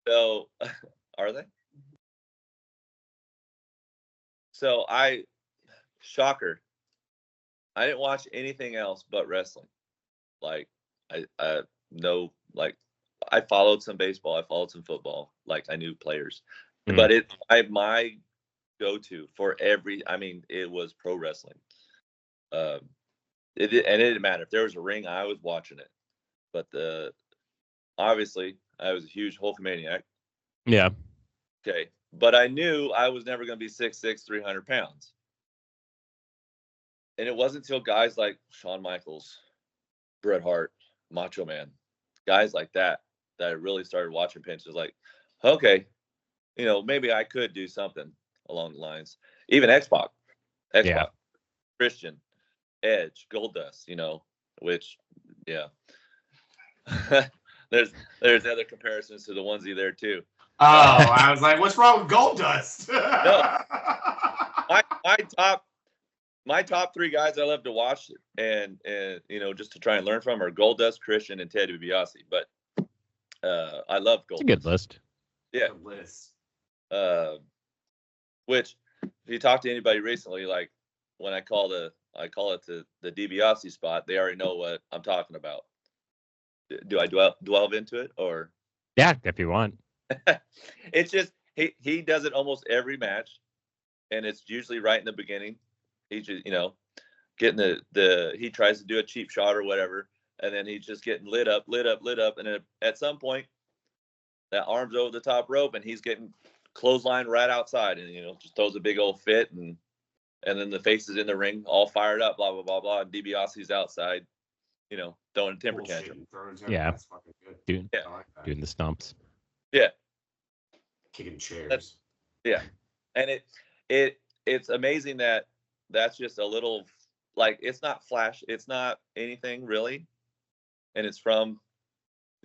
[SPEAKER 3] So, are they? So shocker. I didn't watch anything else but wrestling. Like I know, like I followed some baseball, I followed some football. Like I knew players, but my go-to for it was pro wrestling. It didn't matter if there was a ring, I was watching it. But obviously I was a huge Hulkamaniac.
[SPEAKER 1] Yeah.
[SPEAKER 3] Okay, but I knew I was never going to be 6'6", 300 pounds. And it wasn't until guys like Shawn Michaels, Bret Hart, Macho Man, guys like that I really started watching pinches. Like, okay, maybe I could do something along the lines. Even X-Pac,
[SPEAKER 1] Yeah.
[SPEAKER 3] Christian, Edge, Goldust, which, yeah. There's other comparisons to the onesie there too.
[SPEAKER 2] Oh, I was like, what's wrong with Goldust?
[SPEAKER 3] No. My top three guys I love to watch and just to try and learn from are Goldust, Christian, and Ted DiBiase. But I love Goldust.
[SPEAKER 1] It's a good list.
[SPEAKER 3] Yeah.
[SPEAKER 2] Good list.
[SPEAKER 3] Which, if you talk to anybody recently, like when I call it the DiBiase spot, they already know what I'm talking about. Do I delve into it or?
[SPEAKER 1] Yeah, if you want.
[SPEAKER 3] It's just he does it almost every match, and it's usually right in the beginning. He's just getting he tries to do a cheap shot or whatever, and then he's just getting lit up, and then at some point that arm's over the top rope, and he's getting clothesline right outside, and just throws a big old fit, and then the faces in the ring all fired up, blah blah blah blah, and DiBiase's outside, throwing a temper tantrum.
[SPEAKER 1] Yeah,
[SPEAKER 2] that's fucking good.
[SPEAKER 1] Doing the stumps.
[SPEAKER 3] Yeah.
[SPEAKER 2] Kicking chairs.
[SPEAKER 3] Yeah. And it's amazing that's just a little, like, it's not flash, it's not anything really, and it's from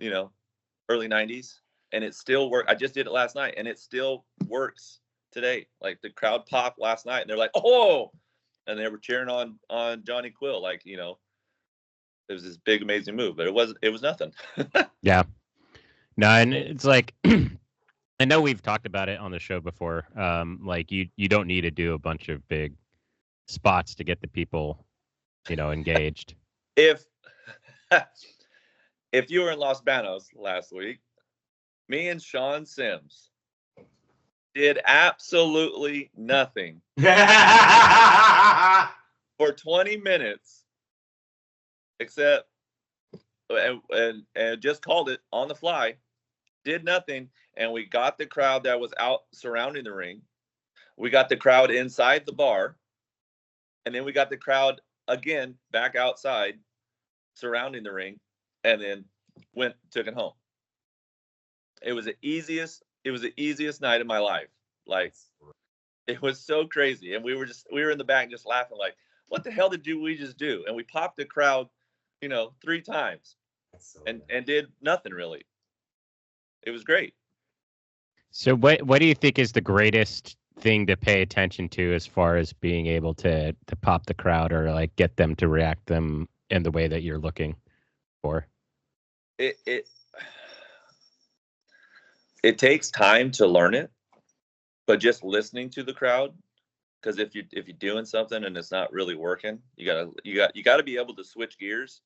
[SPEAKER 3] early 90s, and it still works. I just did it last night, and it still works today. Like, the crowd popped last night, and they're like, oh, and they were cheering on Johnny Quill, like, it was this big amazing move, but it was nothing.
[SPEAKER 1] Yeah. No, and it's like I know we've talked about it on the show before. Like you don't need to do a bunch of big spots to get the people, engaged.
[SPEAKER 3] If you were in Los Banos last week, me and Sean Sims did absolutely nothing for 20 minutes, except and just called it on the fly. Did nothing, and we got the crowd that was out surrounding the ring. We got the crowd inside the bar, and then we got the crowd again back outside surrounding the ring, and then took it home. It was the easiest night of my life. Like, it was so crazy, and we were in the back just laughing, like, what the hell did we just do? And we popped the crowd 3 times and did nothing really. It was great.
[SPEAKER 1] So what do you think is the greatest thing to pay attention to as far as being able to pop the crowd or like get them to react them in the way that you're looking for?
[SPEAKER 3] It takes time to learn it, but just listening to the crowd, because if you're doing something and it's not really working, you gotta be able to switch gears,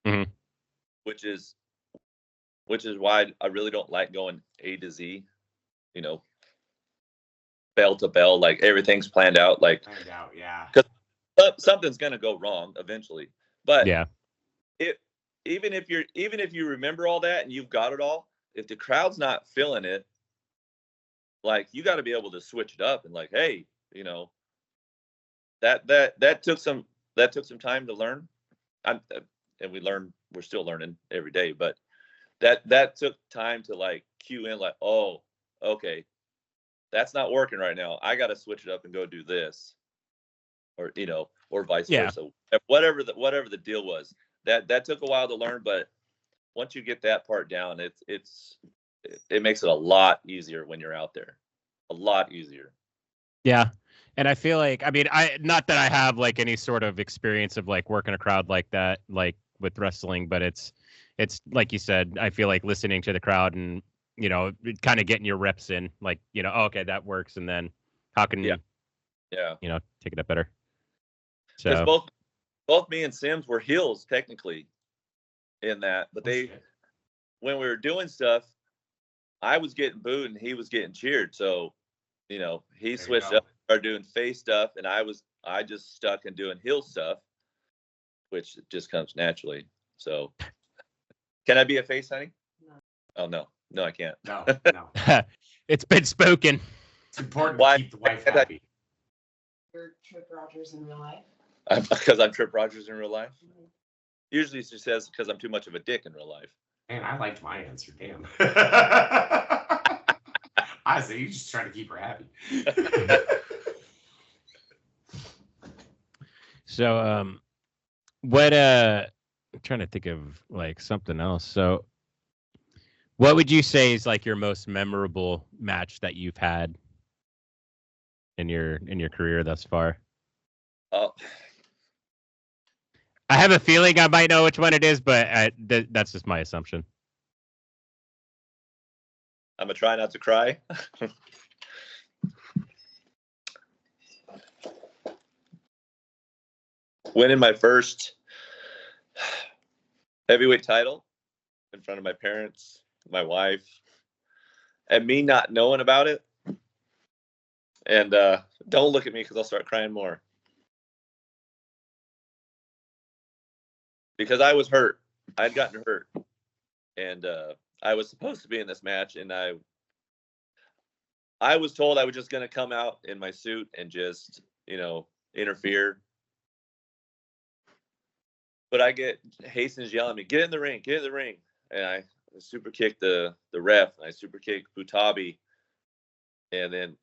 [SPEAKER 1] mm-hmm.
[SPEAKER 3] which is why I really don't like going A to Z. you know, bell to bell, like everything's planned out, like
[SPEAKER 2] Planned out, yeah.
[SPEAKER 3] because something's gonna go wrong eventually. But
[SPEAKER 1] Yeah.
[SPEAKER 3] Even if you remember all that and you've got it all, if the crowd's not feeling it, like you got to be able to switch it up and like, hey, you know, that took some time to learn. And we're still learning every day, but that took time to like cue in, like, oh, okay, that's not working right now. I got to switch it up and go do this, or you know, or vice versa. Whatever the deal was, that took a while to learn, but once you get that part down, it makes it a lot easier when you're out there, a lot easier.
[SPEAKER 1] Yeah. And I feel like, I mean, not that I have like any sort of experience of like working a crowd like that, like with wrestling, but it's like you said, I feel like listening to the crowd and, you know, kind of getting your reps in, like, you know, oh, okay, that works. And then how can you know, take it up better. So
[SPEAKER 3] both me and Sims were heels technically in that, but when we were doing stuff, I was getting booed and he was getting cheered. So, you know, he switched up, started doing face stuff, and I just stuck in doing heel stuff, which just comes naturally. So, can I be a face, honey? No. Oh no, I can't.
[SPEAKER 2] No.
[SPEAKER 1] It's been spoken.
[SPEAKER 2] It's important to keep the wife happy.
[SPEAKER 4] You're Tripp Rogers in real life.
[SPEAKER 3] Because I'm Tripp Rogers in real life. Mm-hmm. Usually she says because I'm too much of a dick in real life.
[SPEAKER 2] Man, I liked my answer. Damn. I say you just trying to keep her happy.
[SPEAKER 1] So, what? I'm trying to think of like something else. So, what would you say is like your most memorable match that you've had in your career thus far?
[SPEAKER 3] Oh.
[SPEAKER 1] I have a feeling I might know which one it is, but that's just my assumption.
[SPEAKER 3] I'm going to try not to cry. Winning my first heavyweight title in front of my parents, my wife, and me not knowing about it. And don't look at me because I'll start crying more. Because I was hurt. I'd gotten hurt. And I was supposed to be in this match, and I was told I was just going to come out in my suit and just, you know, interfere. But I get Hastings yelling at me, get in the ring. And I super kicked the ref, and I super kicked Butabi. And then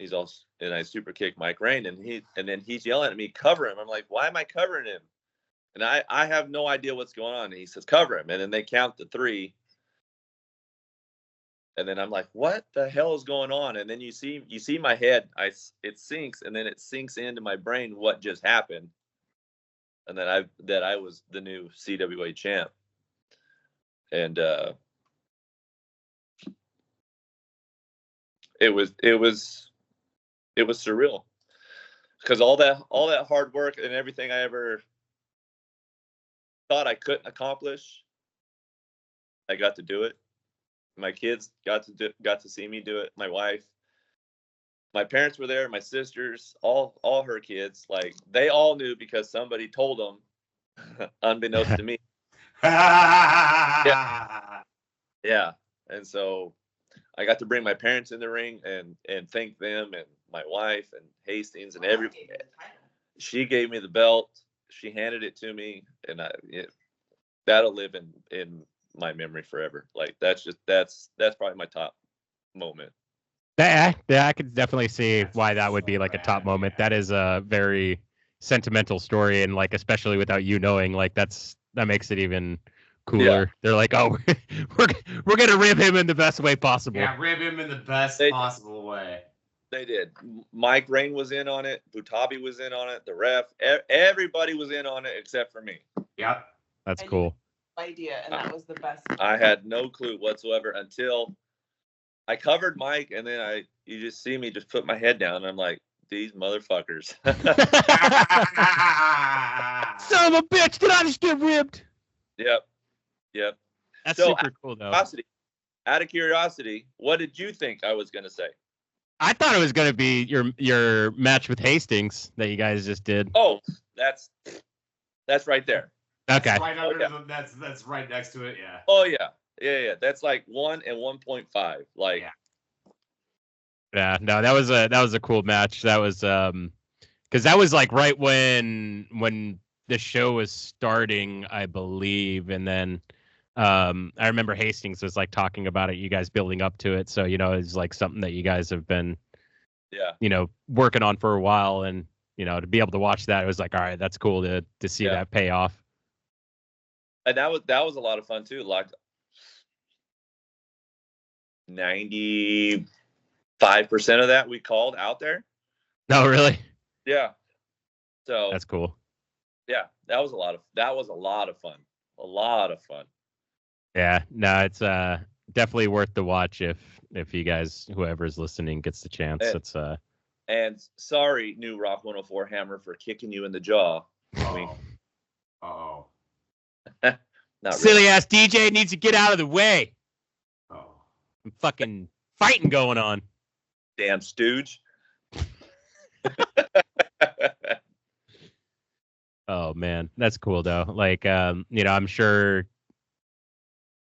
[SPEAKER 3] I super kicked Mike Rain, and then he's yelling at me, cover him. I'm like, why am I covering him? And I have no idea what's going on. And he says, cover him. And then they count to 3. And then I'm like, what the hell is going on? And then you see my head, it sinks, and then it sinks into my brain what just happened. And then I was the new CWA champ. And it was surreal. Because all that hard work and everything I ever thought I couldn't accomplish, I got to do it. My kids got to see me do it. My wife, my parents were there. My sisters, all her kids, like they all knew because somebody told them, unbeknownst to me. Yeah. And so I got to bring my parents in the ring and thank them and my wife and Hastings and everybody. She gave me the belt. She handed it to me, and that'll live in my memory forever. Like that's probably my top moment.
[SPEAKER 1] Yeah, I could definitely see why that would be like a top moment. That is a very sentimental story, and like especially without you knowing, like that makes it even cooler. Yeah. They're like, oh, we're gonna rib him in the best way possible.
[SPEAKER 2] Yeah, rib him in the best possible way.
[SPEAKER 3] They did. Mike Rain was in on it. Butabi was in on it. The ref, everybody was in on it except for me.
[SPEAKER 2] Yep.
[SPEAKER 1] That's cool.
[SPEAKER 4] Idea, and that was the best.
[SPEAKER 3] I had no clue whatsoever until I covered Mike, and then you just see me just put my head down, and I'm like, these motherfuckers.
[SPEAKER 1] Son of a bitch, did I just get ribbed?
[SPEAKER 3] Yep.
[SPEAKER 1] That's super cool, though.
[SPEAKER 3] out of curiosity, what did you think I was going to say?
[SPEAKER 1] I thought it was going to be your match with Hastings that you guys just did.
[SPEAKER 3] Oh, that's right there.
[SPEAKER 1] Okay.
[SPEAKER 2] That's right under that's right next to it. Yeah.
[SPEAKER 3] Oh yeah. That's like 1 and 1.5. Like.
[SPEAKER 1] Yeah. No, that was a cool match. That was because that was like right when the show was starting, I believe, and then I remember Hastings was like talking about it, you guys building up to it. So, it's like something that you guys have been, working on for a while. And, to be able to watch that, it was like, all right, that's cool to see that pay off.
[SPEAKER 3] And that was a lot of fun too. Like 95% of that we called out there.
[SPEAKER 1] No, really?
[SPEAKER 3] Yeah. So
[SPEAKER 1] that's cool.
[SPEAKER 3] Yeah, that was a lot of fun. A lot of fun.
[SPEAKER 1] Yeah, no, it's definitely worth the watch if you guys, whoever's listening, gets the chance.
[SPEAKER 3] And sorry, New Rock 104 Hammer, for kicking you in the jaw.
[SPEAKER 2] Uh-oh.
[SPEAKER 1] Silly ass DJ needs to get out of the way.
[SPEAKER 2] Oh.
[SPEAKER 1] Some fucking fighting going on.
[SPEAKER 3] Damn stooge.
[SPEAKER 1] Oh man, that's cool though. Like, I'm sure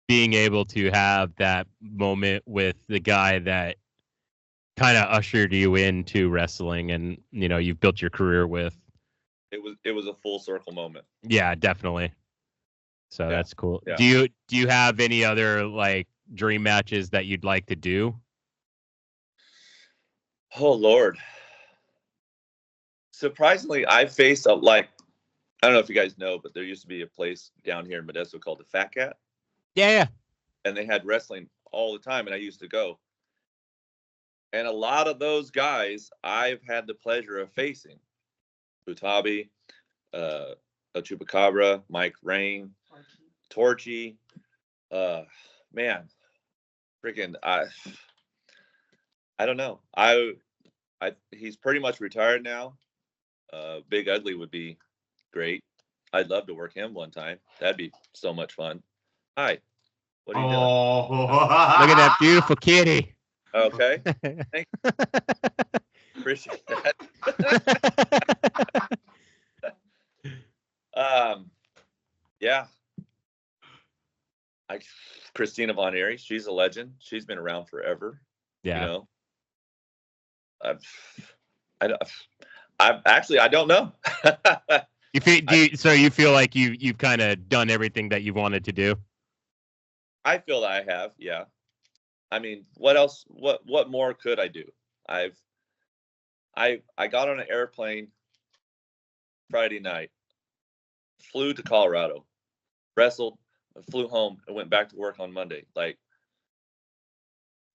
[SPEAKER 1] being able to have that moment with the guy that kind of ushered you into wrestling and, you've built your career with.
[SPEAKER 3] It was a full circle moment.
[SPEAKER 1] Yeah, definitely. So that's cool.
[SPEAKER 3] Yeah.
[SPEAKER 1] Do you have any other like dream matches that you'd like to do?
[SPEAKER 3] Oh Lord. Surprisingly, I faced I don't know if you guys know, but there used to be a place down here in Modesto called the Fat Cat.
[SPEAKER 1] Yeah.
[SPEAKER 3] And they had wrestling all the time, and I used to go. And a lot of those guys I've had the pleasure of facing. Butabi, Chupacabra, Mike Rain, Torchy. Man, freaking I don't know. He's pretty much retired now. Big Ugly would be great. I'd love to work him one time. That'd be so much fun. Hi. What are you doing?
[SPEAKER 1] Look at that beautiful kitty.
[SPEAKER 3] Okay. Thank you. Appreciate that. Yeah. Christina Von Eerie, she's a legend. She's been around forever.
[SPEAKER 1] Yeah.
[SPEAKER 3] I don't know.
[SPEAKER 1] You feel like you've kind of done everything that you wanted to do?
[SPEAKER 3] I feel that I have, yeah. I mean, what else? What more could I do? I got on an airplane Friday night, flew to Colorado, wrestled, flew home, and went back to work on Monday. Like,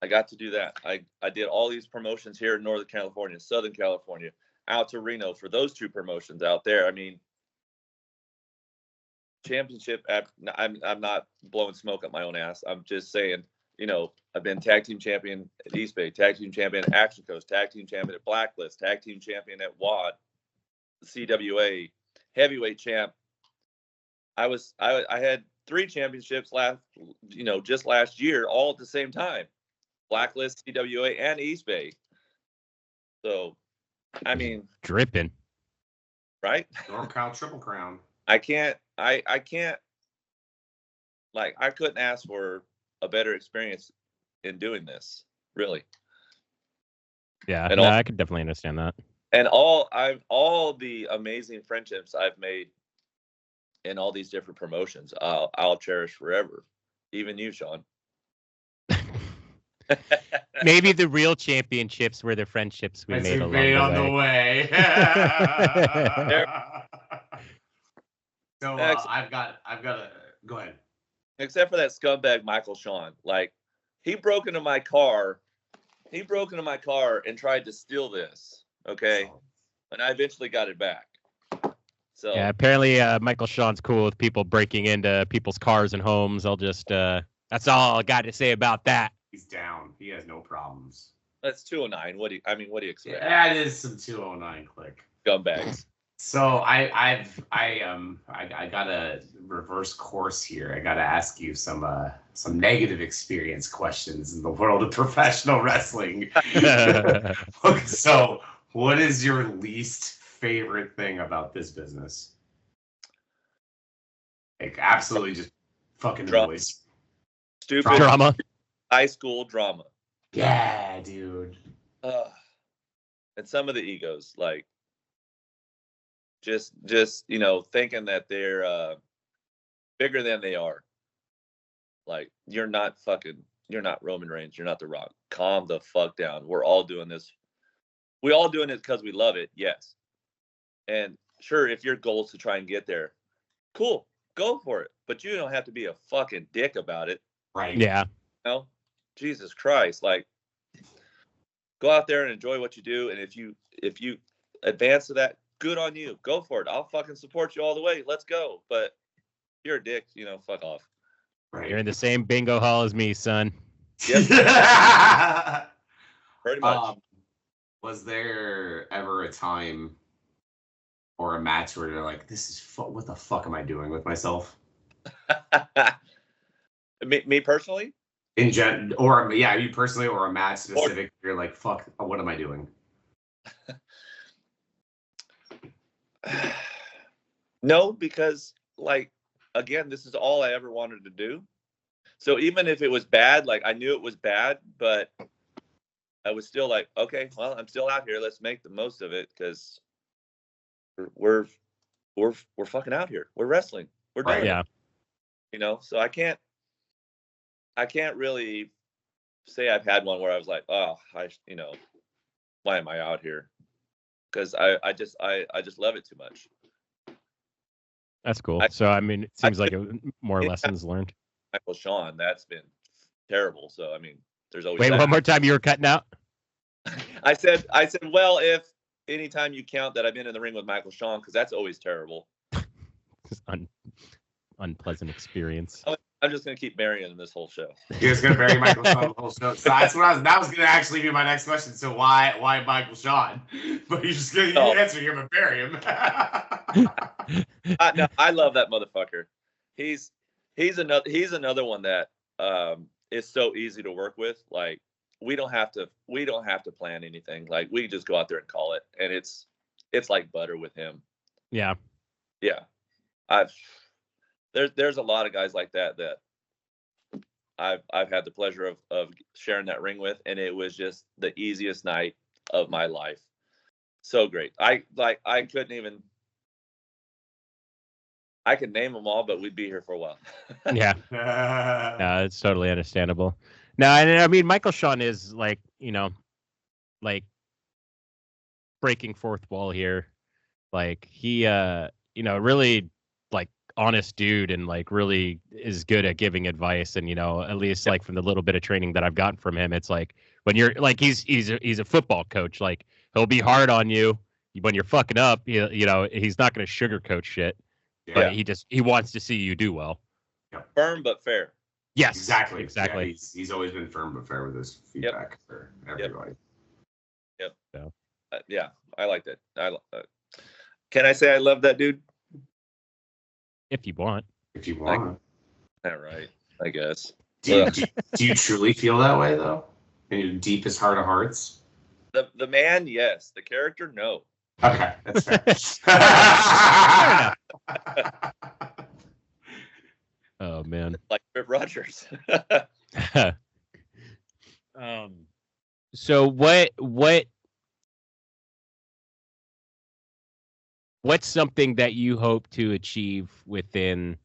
[SPEAKER 3] I got to do that. I did all these promotions here in Northern California, Southern California, out to Reno for those two promotions out there. I mean, championship. I'm not blowing smoke up my own ass. I'm just saying, I've been tag team champion at East Bay, tag team champion at Action Coast, tag team champion at Blacklist, tag team champion at WAD, CWA, heavyweight champ. I had 3 championships just last year, all at the same time. Blacklist, CWA, and East Bay. So, I mean,
[SPEAKER 1] dripping,
[SPEAKER 3] right?
[SPEAKER 2] Norcal Triple Crown.
[SPEAKER 3] I can't. Like, I couldn't ask for a better experience in doing this, really.
[SPEAKER 1] Yeah, I could definitely understand that.
[SPEAKER 3] And all the amazing friendships I've made in all these different promotions, I'll cherish forever. Even you, Sean.
[SPEAKER 1] Maybe the real championships were the friendships we made along the way.
[SPEAKER 2] So I've got to go ahead.
[SPEAKER 3] Except for that scumbag Michael Sean, like, he broke into my car and tried to steal this. Okay, and I eventually got it back. So
[SPEAKER 1] yeah, apparently Michael Sean's cool with people breaking into people's cars and homes. I'll just that's all I got to say about that.
[SPEAKER 2] He's down. He has no problems.
[SPEAKER 3] That's 209. What do you expect?
[SPEAKER 2] Yeah, it is some 209 click.
[SPEAKER 3] Scumbags.
[SPEAKER 2] So I gotta reverse course here. I gotta ask you some negative experience questions in the world of professional wrestling. So, what is your least favorite thing about this business? Like, absolutely just fucking noise.
[SPEAKER 3] Stupid
[SPEAKER 1] Drama.
[SPEAKER 3] high school drama.
[SPEAKER 2] Yeah, dude.
[SPEAKER 3] And some of the egos, like just thinking that they're bigger than they are. Like, you're not Roman Reigns, you're not The Rock. Calm the fuck down. We're all doing this. We all doing it because we love it, yes. And sure, if your goal is to try and get there, cool, go for it. But you don't have to be a fucking dick about it.
[SPEAKER 2] Right.
[SPEAKER 1] Yeah.
[SPEAKER 3] You know? Jesus Christ. Like, go out there and enjoy what you do. And if you advance to that, good on you. Go for it. I'll fucking support you all the way. Let's go. But you're a dick, fuck off.
[SPEAKER 2] Right.
[SPEAKER 1] You're in the same bingo hall as me, son.
[SPEAKER 3] Yep. Pretty much.
[SPEAKER 2] Was there ever a time or a match where you're like, "This is what the fuck am I doing with myself?"
[SPEAKER 3] Me personally?
[SPEAKER 2] You personally, or a match specific, you're like, "Fuck, what am I doing?"
[SPEAKER 3] No, because, like, again, this is all I ever wanted to do. So even if it was bad, like, I knew it was bad, but I was still like, okay, well, I'm still out here. Let's make the most of it, because we're fucking out here. We're wrestling. We're doing
[SPEAKER 1] Yeah.
[SPEAKER 3] it. So I can't really say I've had one where I was like, oh, why am I out here? Because I just love it too much.
[SPEAKER 1] That's cool. So, I mean, it seems like more lessons learned.
[SPEAKER 3] Michael Sean, that's been terrible. So, I mean, there's always
[SPEAKER 1] Wait,
[SPEAKER 3] that.
[SPEAKER 1] one more time, you were cutting out?
[SPEAKER 3] I said, well, if anytime you count that I've been in the ring with Michael Sean, because that's always terrible.
[SPEAKER 1] Unpleasant experience.
[SPEAKER 3] I'm just going to keep burying this whole show.
[SPEAKER 2] You're just going to bury Michael Sean the whole show. So that was going to actually be my next question. So why Michael Sean? But you're just going to answer him and bury him.
[SPEAKER 3] No, I love that motherfucker. He's another one that is so easy to work with. Like, we don't have to plan anything. Like, we just go out there and call it, and it's like butter with him.
[SPEAKER 1] Yeah.
[SPEAKER 3] Yeah. There's a lot of guys like that I've had the pleasure of sharing that ring with, and it was just the easiest night of my life. So great. I could name them all, but we'd be here for a while.
[SPEAKER 1] Yeah. No, it's totally understandable. No, and I mean, Michael Sean is like breaking fourth wall here. Like, he, really, like, honest dude, and like really is good at giving advice. And at least like from the little bit of training that I've gotten from him, it's like when you're like, he's a football coach. Like, he'll be hard on you when you're fucking up. He's not going to sugarcoat shit. But he wants to see you do well.
[SPEAKER 3] Firm but fair.
[SPEAKER 1] Yes,
[SPEAKER 2] exactly.
[SPEAKER 1] Yeah,
[SPEAKER 2] he's always been firm but fair with his feedback for everybody.
[SPEAKER 3] Yep.
[SPEAKER 1] So.
[SPEAKER 3] Yeah, I like that. Can I say I love that dude?
[SPEAKER 1] If you want.
[SPEAKER 3] All right, I guess.
[SPEAKER 2] Do you truly feel that way, though? In your deepest heart of hearts?
[SPEAKER 3] The man, yes. The character, no.
[SPEAKER 2] Okay, that's fair.
[SPEAKER 1] Oh, man.
[SPEAKER 3] Like Tripp Rogers.
[SPEAKER 1] So what's something that you hope to achieve within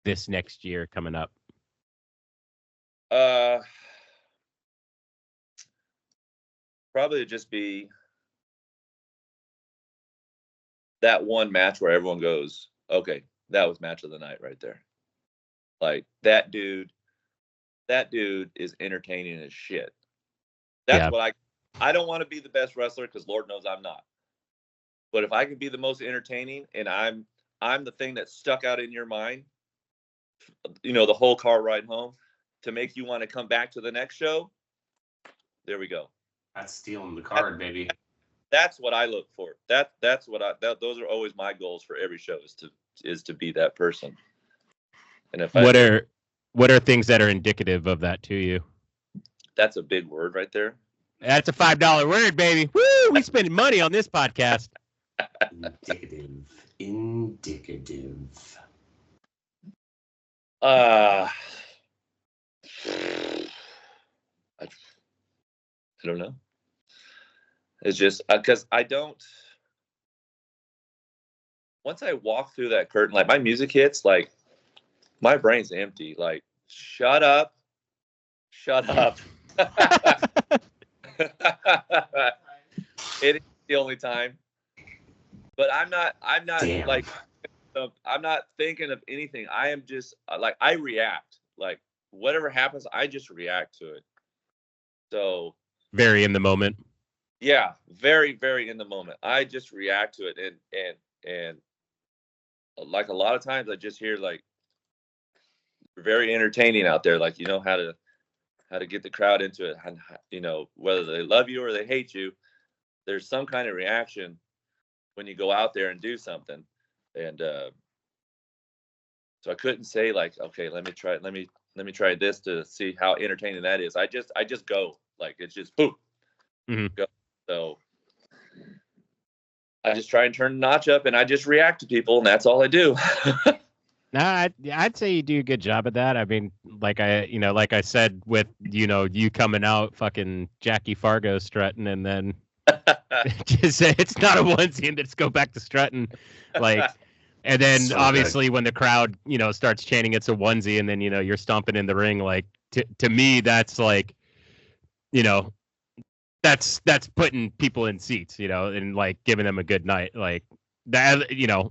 [SPEAKER 1] this next year coming up?
[SPEAKER 3] Probably just be that one match where everyone goes, okay, that was match of the night right there. Like, that dude is entertaining as shit. That's what I don't want to be the best wrestler, because Lord knows I'm not. But if I can be the most entertaining, and I'm the thing that stuck out in your mind, the whole car ride home, to make you want to come back to the next show, there we go.
[SPEAKER 2] That's stealing the card, baby.
[SPEAKER 3] That's what I look for. Those are always my goals for every show is to be that person. And if
[SPEAKER 1] what are things that are indicative of that to you?
[SPEAKER 3] That's a big word right there.
[SPEAKER 1] That's a $5 word, baby. Woo! We spending money on this podcast.
[SPEAKER 2] Indicative.
[SPEAKER 3] I don't know. It's just because I don't. Once I walk through that curtain, like my music hits, like my brain's empty. Like, shut up. It is the only time. But I'm not
[SPEAKER 2] Damn.
[SPEAKER 3] like, I'm not thinking of anything. I am just like, I react. Like whatever happens, I just react to it. So
[SPEAKER 1] very in the moment.
[SPEAKER 3] Yeah, very, very in the moment. I just react to it, and like a lot of times I just hear like very entertaining out there, like you know how to get the crowd into it, and you know whether they love you or they hate you, there's some kind of reaction when you go out there and do something, and so I couldn't say like, okay, let me try this to see how entertaining that is. I just go, like it's just boom, go. So I just try and turn the notch up, and I just react to people, and that's all I do.
[SPEAKER 1] Nah, I'd say you do a good job at that. I mean, like I said, with you coming out fucking Jackie Fargo strutting, and then just say it's not a onesie, and just go back to strutting, like, and then so obviously when the crowd starts chanting it's a onesie, and then you're stomping in the ring, like to me that's like, that's putting people in seats, and like giving them a good night, like that,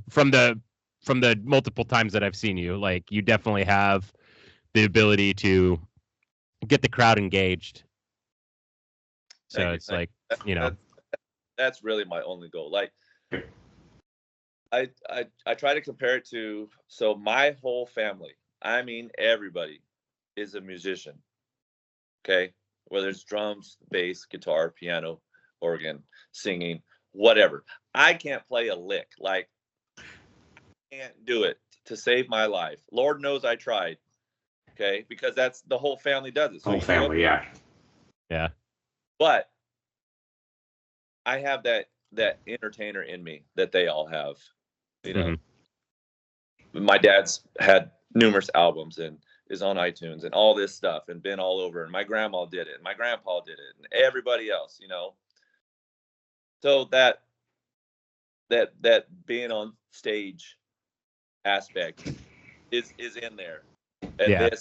[SPEAKER 1] from the multiple times that I've seen you, like you definitely have the ability to get the crowd engaged. So it's like,
[SPEAKER 3] that's really my only goal. Like I try to compare it to, so my whole family, I mean, everybody is a musician. Okay. Whether it's drums, bass, guitar, piano, organ, singing, whatever. I can't play a lick. Like, I can't do it to save my life. Lord knows I tried. Okay, because that's the whole family does it. So
[SPEAKER 2] whole family, yeah.
[SPEAKER 1] Yeah.
[SPEAKER 3] But I have that entertainer in me that they all have. My dad's had numerous albums and is on iTunes and all this stuff and been all over, and my grandma did it and my grandpa did it and everybody else, so that being on stage aspect is in there, and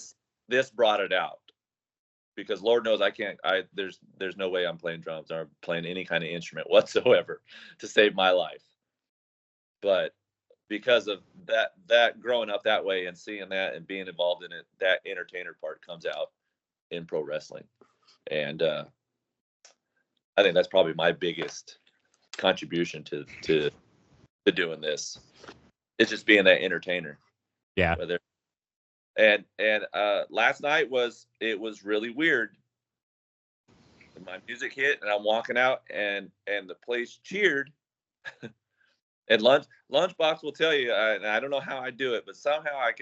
[SPEAKER 3] this brought it out, because Lord knows there's no way I'm playing drums or playing any kind of instrument whatsoever to save my life. But because of that growing up that way and seeing that and being involved in it, that entertainer part comes out in pro wrestling. And I think that's probably my biggest contribution to doing this. It's just being that entertainer.
[SPEAKER 1] Yeah.
[SPEAKER 3] And last night was really weird. My music hit and I'm walking out and the place cheered. And Lunchbox will tell you, and I don't know how I do it, but somehow I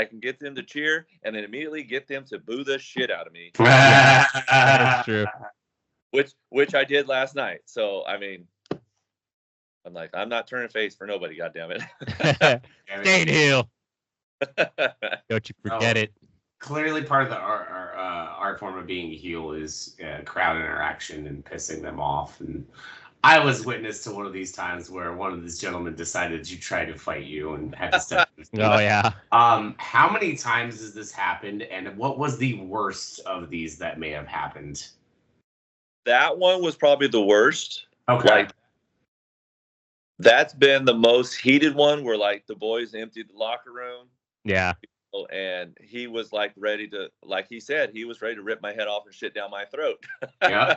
[SPEAKER 3] can get them to cheer and then immediately get them to boo the shit out of me.
[SPEAKER 1] That's true.
[SPEAKER 3] Which I did last night. So I mean, I'm like, I'm not turning face for nobody, goddammit.
[SPEAKER 1] Stain Hill. Don't you forget it.
[SPEAKER 2] Clearly, part of the art form of being a heel is crowd interaction and pissing them off. And I was witness to one of these times where one of these gentlemen decided to try to fight you and had to step in.
[SPEAKER 1] Oh, yeah.
[SPEAKER 2] How many times has this happened, and what was the worst of these that may have happened?
[SPEAKER 3] That one was probably the worst.
[SPEAKER 2] Okay.
[SPEAKER 3] Like, that's been the most heated one, where like the boys emptied the locker room.
[SPEAKER 1] Yeah.
[SPEAKER 2] and
[SPEAKER 3] he was like ready to, like he said, he was ready to rip my head off and shit down my throat.
[SPEAKER 2] Yeah.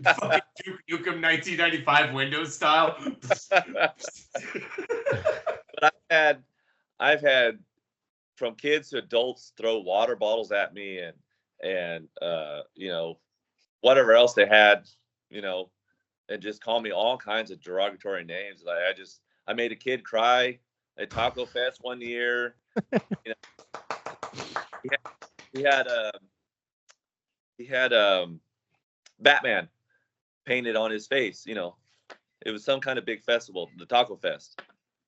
[SPEAKER 2] Fucking Duke Nukem 1995 Windows style.
[SPEAKER 3] But I've had from kids to adults throw water bottles at me and you know, whatever else they had, you know, and just call me all kinds of derogatory names. Like I made a kid cry at Taco Fest one year. You know, he had Batman painted on his face. You know, it was some kind of big festival, the Taco Fest.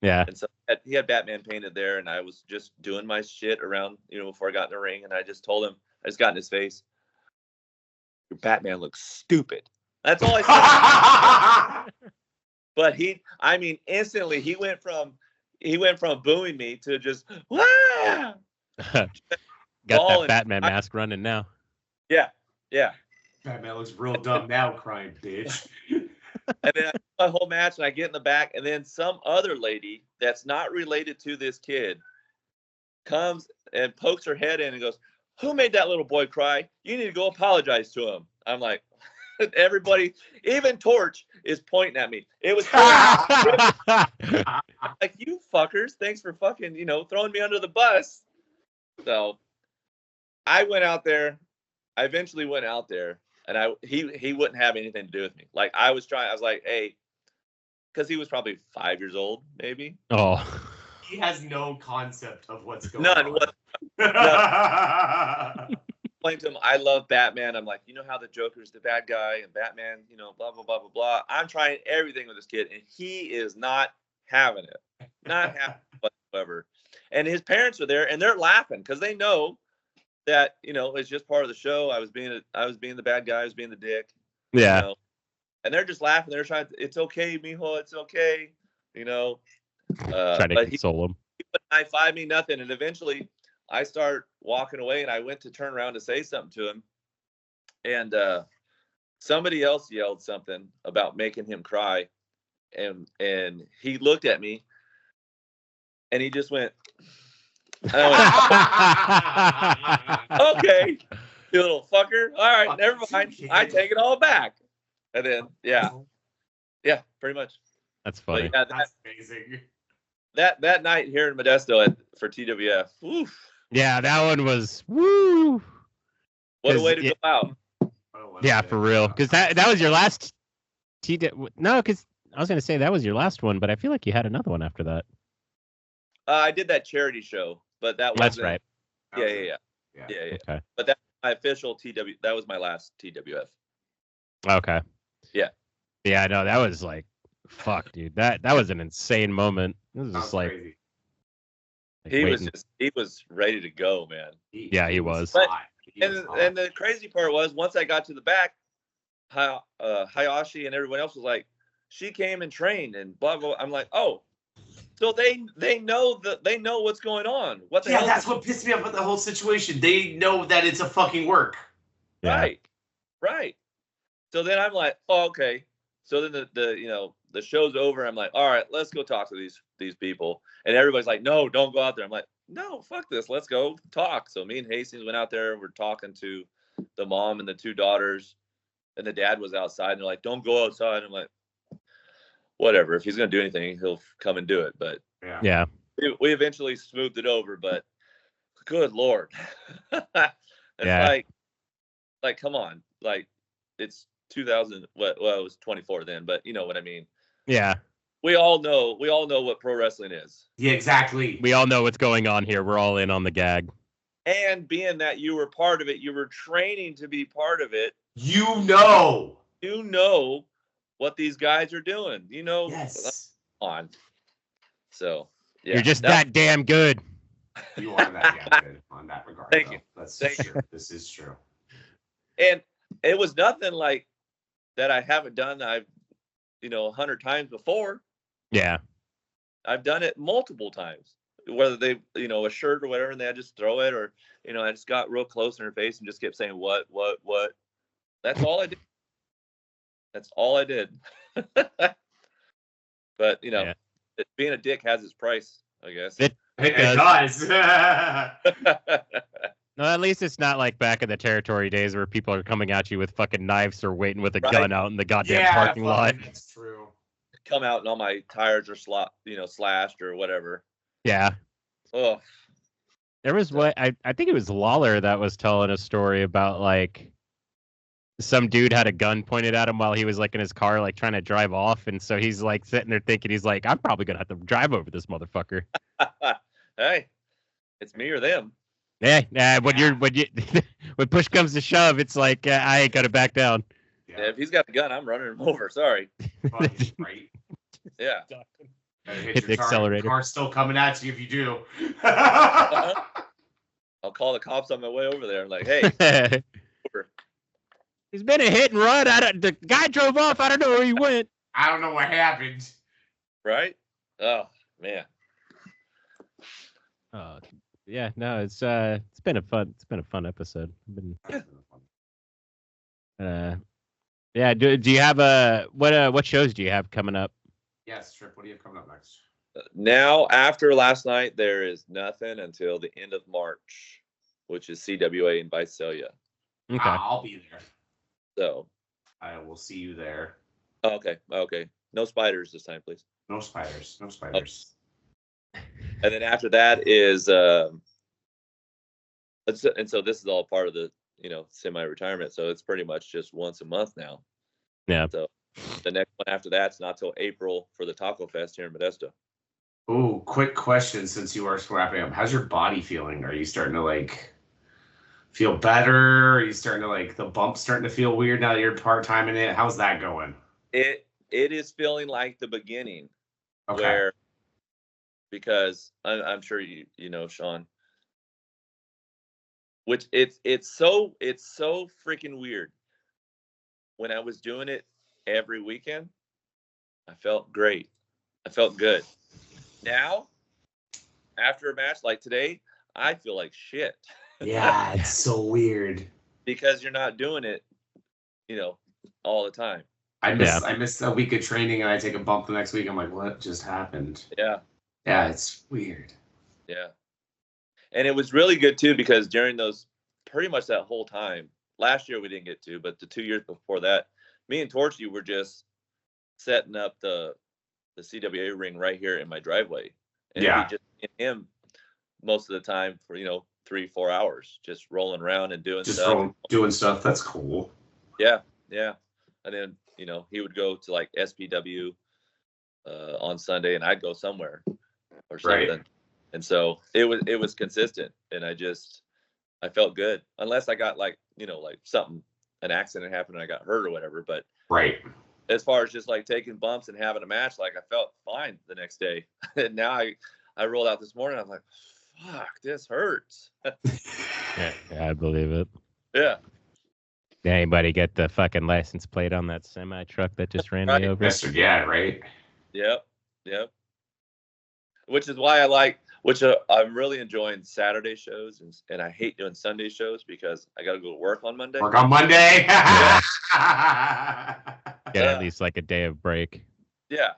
[SPEAKER 1] Yeah.
[SPEAKER 3] And so he had Batman painted there, and I was just doing my shit around, you know, before I got in the ring, and I just told him, I just got in his face, your Batman looks stupid. That's all I said. But instantly he went from booing me to just, wah!
[SPEAKER 1] Got that Batman mask running now.
[SPEAKER 3] Yeah, yeah.
[SPEAKER 2] Batman looks real dumb now, crying bitch.
[SPEAKER 3] And then I do my whole match, and I get in the back, and then some other lady that's not related to this kid comes and pokes her head in and goes, "Who made that little boy cry? You need to go apologize to him." I'm like, everybody, even Torch is pointing at me. It was like, you fuckers, thanks for fucking, you know, throwing me under the bus. So I went out there. I eventually went out there. And he wouldn't have anything to do with me. Like I was like, hey, because he was probably 5 years old, maybe.
[SPEAKER 1] Oh.
[SPEAKER 2] He has no concept of what's going
[SPEAKER 3] on.
[SPEAKER 2] None.
[SPEAKER 3] Explain to him, I love Batman. I'm like, you know how the Joker's the bad guy and Batman, you know, blah, blah, blah, blah, blah. I'm trying everything with this kid, and he is not having it. Not having it whatsoever. And his parents are there, and they're laughing because they know that, you know, it's just part of the show. I was being the bad guy. I was being the dick.
[SPEAKER 1] Yeah.
[SPEAKER 3] You know? And they're just laughing. They're trying to, it's okay, mijo. It's okay. You know.
[SPEAKER 1] Trying to console him.
[SPEAKER 3] He wouldn't high-five me, nothing. And eventually I start walking away, and I went to turn around to say something to him. And somebody else yelled something about making him cry. And he looked at me, and he just went, I went, okay, you little fucker. All right, never mind. I take it all back. And then, yeah, pretty much.
[SPEAKER 1] That's funny.
[SPEAKER 2] That's amazing.
[SPEAKER 3] That night here in Modesto for TWF. Oof.
[SPEAKER 1] Yeah, that one was woo.
[SPEAKER 3] What a way to go out.
[SPEAKER 1] Yeah, for real. Because that was your last No, because I was going to say that was your last one, but I feel like you had another one after that.
[SPEAKER 3] I did that charity show. But that was
[SPEAKER 1] That's right.
[SPEAKER 3] Yeah.
[SPEAKER 1] Okay.
[SPEAKER 3] But that's my official TW. That was my last TWF.
[SPEAKER 1] Okay.
[SPEAKER 3] Yeah.
[SPEAKER 1] Yeah, I know. That was like, fuck, dude. That was an insane moment. It was just like
[SPEAKER 2] crazy.
[SPEAKER 3] He was ready to go, man.
[SPEAKER 1] He was.
[SPEAKER 3] But, and the crazy part was, once I got to the back, Hayashi and everyone else was like, she came and trained and blah blah. I'm like, oh. So they know what's going on. What the hell?
[SPEAKER 2] That's what pissed me off about the whole situation. They know that it's a fucking work.
[SPEAKER 1] Yeah.
[SPEAKER 3] Right. So then I'm like, oh, okay. So then the show's over. I'm like, all right, let's go talk to these people. And everybody's like, no, don't go out there. I'm like, no, fuck this. Let's go talk. So me and Hastings went out there. We're talking to the mom and the two daughters, and the dad was outside. And they're like, don't go outside. I'm like, whatever. If he's going to do anything, he'll come and do it. But
[SPEAKER 1] yeah,
[SPEAKER 3] we eventually smoothed it over. But good Lord. It's like, come on. Like, it's 2000. Well, it was 24 then, but you know what I mean?
[SPEAKER 1] Yeah.
[SPEAKER 3] We all know what pro wrestling is.
[SPEAKER 2] Yeah, exactly.
[SPEAKER 1] We all know what's going on here. We're all in on the gag.
[SPEAKER 3] And being that you were part of it, you were training to be part of it.
[SPEAKER 2] You know
[SPEAKER 3] what these guys are doing. You know,
[SPEAKER 2] yes.
[SPEAKER 3] On. So yeah,
[SPEAKER 1] you're just that damn good.
[SPEAKER 2] You are that damn good on that regard.
[SPEAKER 3] Thank you.
[SPEAKER 2] That's
[SPEAKER 3] Thank
[SPEAKER 2] true. This is true.
[SPEAKER 3] And it was nothing like that I haven't done. I've 100 times before.
[SPEAKER 1] Yeah.
[SPEAKER 3] I've done it multiple times. Whether they, a shirt or whatever, and they just throw it, or I just got real close in her face and just kept saying what. That's all I did. That's all I did. But being a dick has its price, I guess.
[SPEAKER 1] It
[SPEAKER 2] does.
[SPEAKER 1] No, at least it's not like back in the territory days where people are coming at you with fucking knives or waiting with a gun out in the goddamn parking lot.
[SPEAKER 2] That's true.
[SPEAKER 3] Come out and all my tires are slashed or whatever.
[SPEAKER 1] Yeah.
[SPEAKER 3] Oh.
[SPEAKER 1] There was I think it was Lawler that was telling a story about like some dude had a gun pointed at him while he was like in his car, like trying to drive off, and so he's like sitting there thinking, he's like, I'm probably gonna have to drive over this motherfucker.
[SPEAKER 3] Hey, it's me or them.
[SPEAKER 1] Yeah, when when push comes to shove, it's like I ain't gonna back down.
[SPEAKER 3] Yeah, if he's got a gun, I'm running him over. Sorry.
[SPEAKER 2] Right.
[SPEAKER 3] Yeah.
[SPEAKER 1] Hit the accelerator.
[SPEAKER 2] Car's still coming at you if you do.
[SPEAKER 3] I'll call the cops on my way over there. I'm like, hey, over.
[SPEAKER 1] He's been a hit and run. The guy drove off. I don't know where he went.
[SPEAKER 2] I don't know what happened.
[SPEAKER 3] Right? Oh man.
[SPEAKER 1] Yeah, no, it's been a fun episode. Yeah. Do you have what shows do you have coming up?
[SPEAKER 2] Yes, Tripp. What do you have coming up next?
[SPEAKER 3] Now, after last night, there is nothing until the end of March, which is CWA in Visalia.
[SPEAKER 1] Okay.
[SPEAKER 2] I'll be there.
[SPEAKER 3] So
[SPEAKER 2] I will see you there.
[SPEAKER 3] Okay. No spiders this time, please.
[SPEAKER 2] No spiders.
[SPEAKER 3] And then after that is and so this is all part of the semi-retirement. So it's pretty much just once a month now.
[SPEAKER 1] Yeah.
[SPEAKER 3] So the next one after that's not till April for the Taco Fest here in Modesto.
[SPEAKER 2] Ooh, quick question since you are wrapping up. How's your body feeling? Are you starting to like feel better? Are you starting to like the bump starting to feel weird now that you're part-time in it? How's that going?
[SPEAKER 3] It is feeling like the beginning.
[SPEAKER 2] Okay.
[SPEAKER 3] Because I'm sure you know, Sean, which it's so freaking weird. When I was doing it every weekend, I felt great. I felt good. Now, after a match like today, I feel like shit.
[SPEAKER 2] Yeah, it's so weird.
[SPEAKER 3] Because you're not doing it, all the time.
[SPEAKER 2] I missed a week of training and I take a bump the next week. I'm like, what just happened?
[SPEAKER 3] Yeah.
[SPEAKER 2] Yeah, it's weird.
[SPEAKER 3] Yeah. And it was really good too, because during those pretty much that whole time, last year we didn't get to, but the 2 years before that, me and Torchy were just setting up the CWA ring right here in my driveway. And we just in him most of the time for 3-4 hours, just rolling around and doing
[SPEAKER 2] stuff. That's cool.
[SPEAKER 3] Yeah. And then he would go to like SPW on Sunday, and I'd go somewhere or something. Right. And so it was consistent, and I felt good, unless I got like something, an accident happened and I got hurt or whatever. But
[SPEAKER 2] right.
[SPEAKER 3] As far as just like taking bumps and having a match, like I felt fine the next day. And now I rolled out this morning. I'm like, fuck, this hurts.
[SPEAKER 1] Yeah, I believe it.
[SPEAKER 3] Yeah.
[SPEAKER 1] Did anybody get the fucking license plate on that semi truck that just ran me over?
[SPEAKER 2] Yeah, right.
[SPEAKER 3] Yep. Which is why I'm really enjoying Saturday shows, and I hate doing Sunday shows because I got to go to work on Monday.
[SPEAKER 2] Work on Monday.
[SPEAKER 1] Get at least like a day of break.
[SPEAKER 3] Yeah.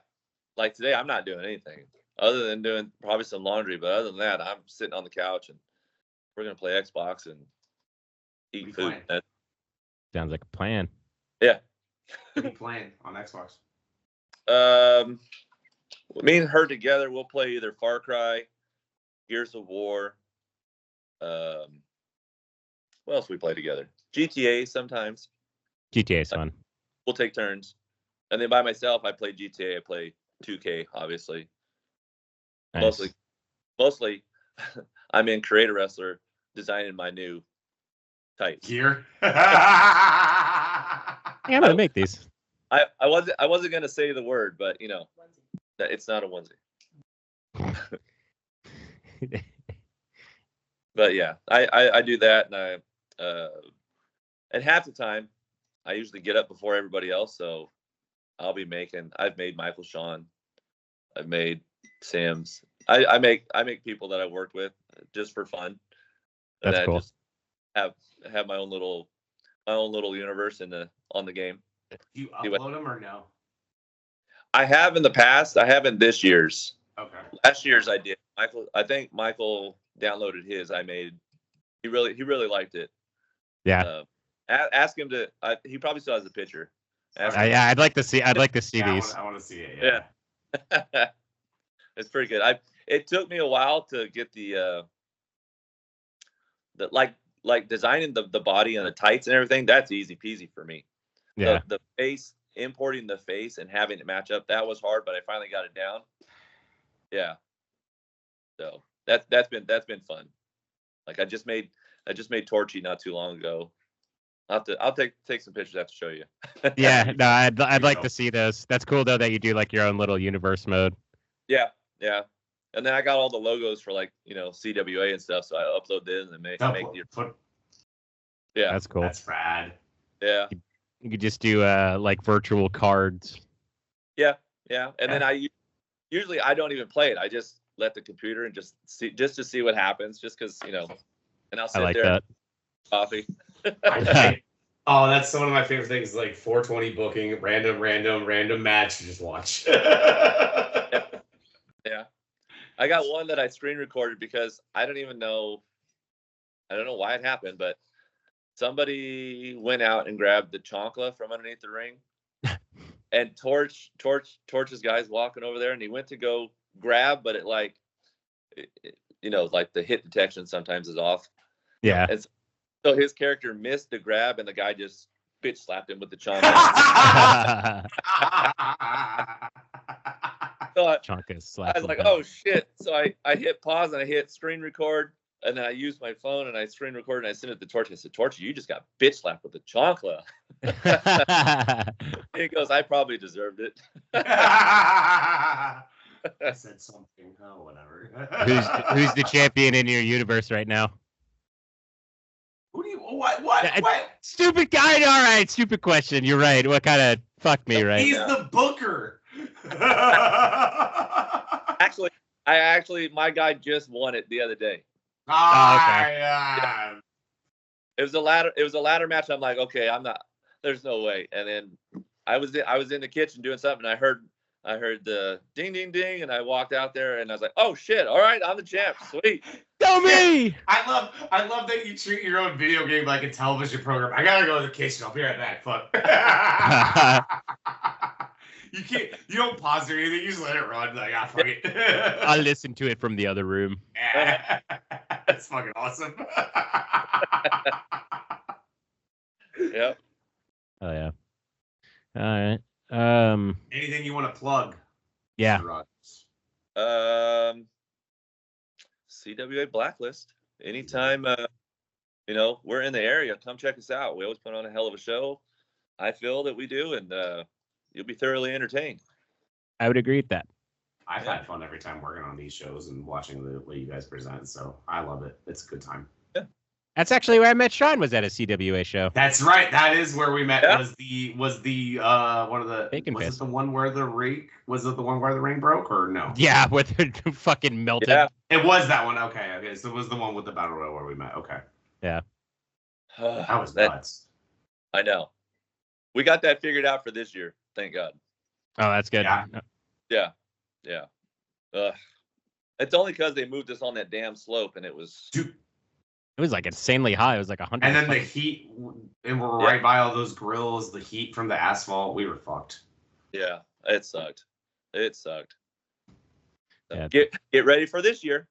[SPEAKER 3] Like today, I'm not doing anything other than doing probably some laundry. But other than that, I'm sitting on the couch and we're going to play Xbox and eat food.
[SPEAKER 1] Sounds like a plan.
[SPEAKER 3] Yeah.
[SPEAKER 2] What are you playing on Xbox?
[SPEAKER 3] Me and her together, we'll play either Far Cry, Gears of War. What else we play together? GTA sometimes.
[SPEAKER 1] GTA's fun.
[SPEAKER 3] We'll take turns. And then by myself, I play GTA. I play 2K, obviously. Nice. Mostly, I'm in Creator Wrestler designing my new tights.
[SPEAKER 2] Gear.
[SPEAKER 1] Yeah, I'm gonna make these.
[SPEAKER 3] I wasn't gonna say the word, but that it's not a onesie. But yeah, I do that, and and half the time I usually get up before everybody else, so I've made Michael Sean, I've made Sam's. I make people that I worked with just for fun. And
[SPEAKER 1] that's cool.
[SPEAKER 3] I just have my own little universe on the game.
[SPEAKER 2] Do you upload them or no?
[SPEAKER 3] I have in the past. I haven't this year's.
[SPEAKER 2] Okay.
[SPEAKER 3] Last year's I did. I think Michael downloaded his. I made. He really liked it.
[SPEAKER 1] Yeah.
[SPEAKER 3] Ask him to. He probably still has the picture.
[SPEAKER 1] Yeah, I'd like to see these.
[SPEAKER 2] I want to see it. Yeah.
[SPEAKER 3] It's pretty good. It took me a while to get the like designing the body and the tights and everything, that's easy peasy for me.
[SPEAKER 1] Yeah.
[SPEAKER 3] The face, importing the face and having it match up, that was hard, but I finally got it down. Yeah. So that's been fun. Like I just made Torchy not too long ago. I'll take some pictures. I have to show you.
[SPEAKER 1] Yeah, no, I'd like to see those. That's cool though that you do like your own little universe mode.
[SPEAKER 3] Yeah. And then I got all the logos for like, CWA and stuff, so I upload this and make the. Yeah,
[SPEAKER 1] that's cool.
[SPEAKER 2] That's rad.
[SPEAKER 3] Yeah.
[SPEAKER 1] You could just do like virtual cards.
[SPEAKER 3] Yeah. And then I usually don't even play it. I just let the computer and just to see what happens, just because and I'll sit
[SPEAKER 1] like
[SPEAKER 3] there.
[SPEAKER 1] That.
[SPEAKER 3] Coffee.
[SPEAKER 2] Oh, that's one of my favorite things. Like 420 booking, random match. Just watch.
[SPEAKER 3] Yeah. I got one that I screen recorded because I don't know why it happened, but somebody went out and grabbed the chancla from underneath the ring, and Torch's guy's walking over there, and he went to go grab, but it like the hit detection sometimes is off.
[SPEAKER 1] Yeah.
[SPEAKER 3] And so his character missed the grab, and the guy just bitch slapped him with the chancla. So I was like, oh shit. So I hit pause and I hit screen record, and then I used my phone and I screen recorded and I sent it to Torch. I said, Torch, you just got bitch slapped with the chancla. He goes, I probably deserved it.
[SPEAKER 2] I said something. Oh, whatever.
[SPEAKER 1] Who's the champion in your universe right now?
[SPEAKER 2] Who do you what?
[SPEAKER 1] Stupid guy. All right, stupid question. You're right. What kind of fuck me, right?
[SPEAKER 2] He's the booker.
[SPEAKER 3] Actually, my guy just won it the other day.
[SPEAKER 1] Okay.
[SPEAKER 2] Yeah.
[SPEAKER 3] It was a ladder match. I'm like, okay, I'm not. There's no way. And then I was in the kitchen doing something. And I heard the ding ding ding, and I walked out there and I was like, oh shit! All right, I'm the champ. Sweet.
[SPEAKER 1] Go me!
[SPEAKER 2] I love that you treat your own video game like a television program. I gotta go to the kitchen. I'll be right back. Fuck. You don't pause or anything. You just let it run. Like, fuck it.
[SPEAKER 1] I'll listen to it from the other room.
[SPEAKER 2] Yeah. That's fucking awesome.
[SPEAKER 3] Yep.
[SPEAKER 1] Oh yeah. All right.
[SPEAKER 2] Anything you want to plug?
[SPEAKER 1] Yeah.
[SPEAKER 3] CWA Blacklist. Anytime, we're in the area, come check us out. We always put on a hell of a show. I feel that we do, and you'll be thoroughly entertained.
[SPEAKER 1] I would agree with that.
[SPEAKER 2] I've had fun every time working on these shows and watching the way you guys present, so I love it. It's a good time.
[SPEAKER 1] Yeah. That's actually where I met Sean, was at a CWA show.
[SPEAKER 2] That's right. That is where we met.
[SPEAKER 3] Yeah.
[SPEAKER 2] Was the one of the
[SPEAKER 1] Bacon
[SPEAKER 2] was
[SPEAKER 1] fist.
[SPEAKER 2] it the one where the ring broke or no?
[SPEAKER 1] Yeah, with it fucking melted.
[SPEAKER 3] Yeah.
[SPEAKER 2] It was that one. Okay. So it was the one with the battle royal where we met. Okay.
[SPEAKER 1] Yeah.
[SPEAKER 2] That was nuts.
[SPEAKER 3] I know. We got that figured out for this year. Thank God.
[SPEAKER 1] Oh, that's good.
[SPEAKER 3] Yeah. It's only because they moved us on that damn slope, and it was.
[SPEAKER 2] Dude.
[SPEAKER 1] It was like insanely high. It was like 100.
[SPEAKER 2] And then the heat, and we're right by all those grills. The heat from the asphalt, we were fucked.
[SPEAKER 3] Yeah, it sucked. So
[SPEAKER 1] Yeah.
[SPEAKER 3] Get ready for this year.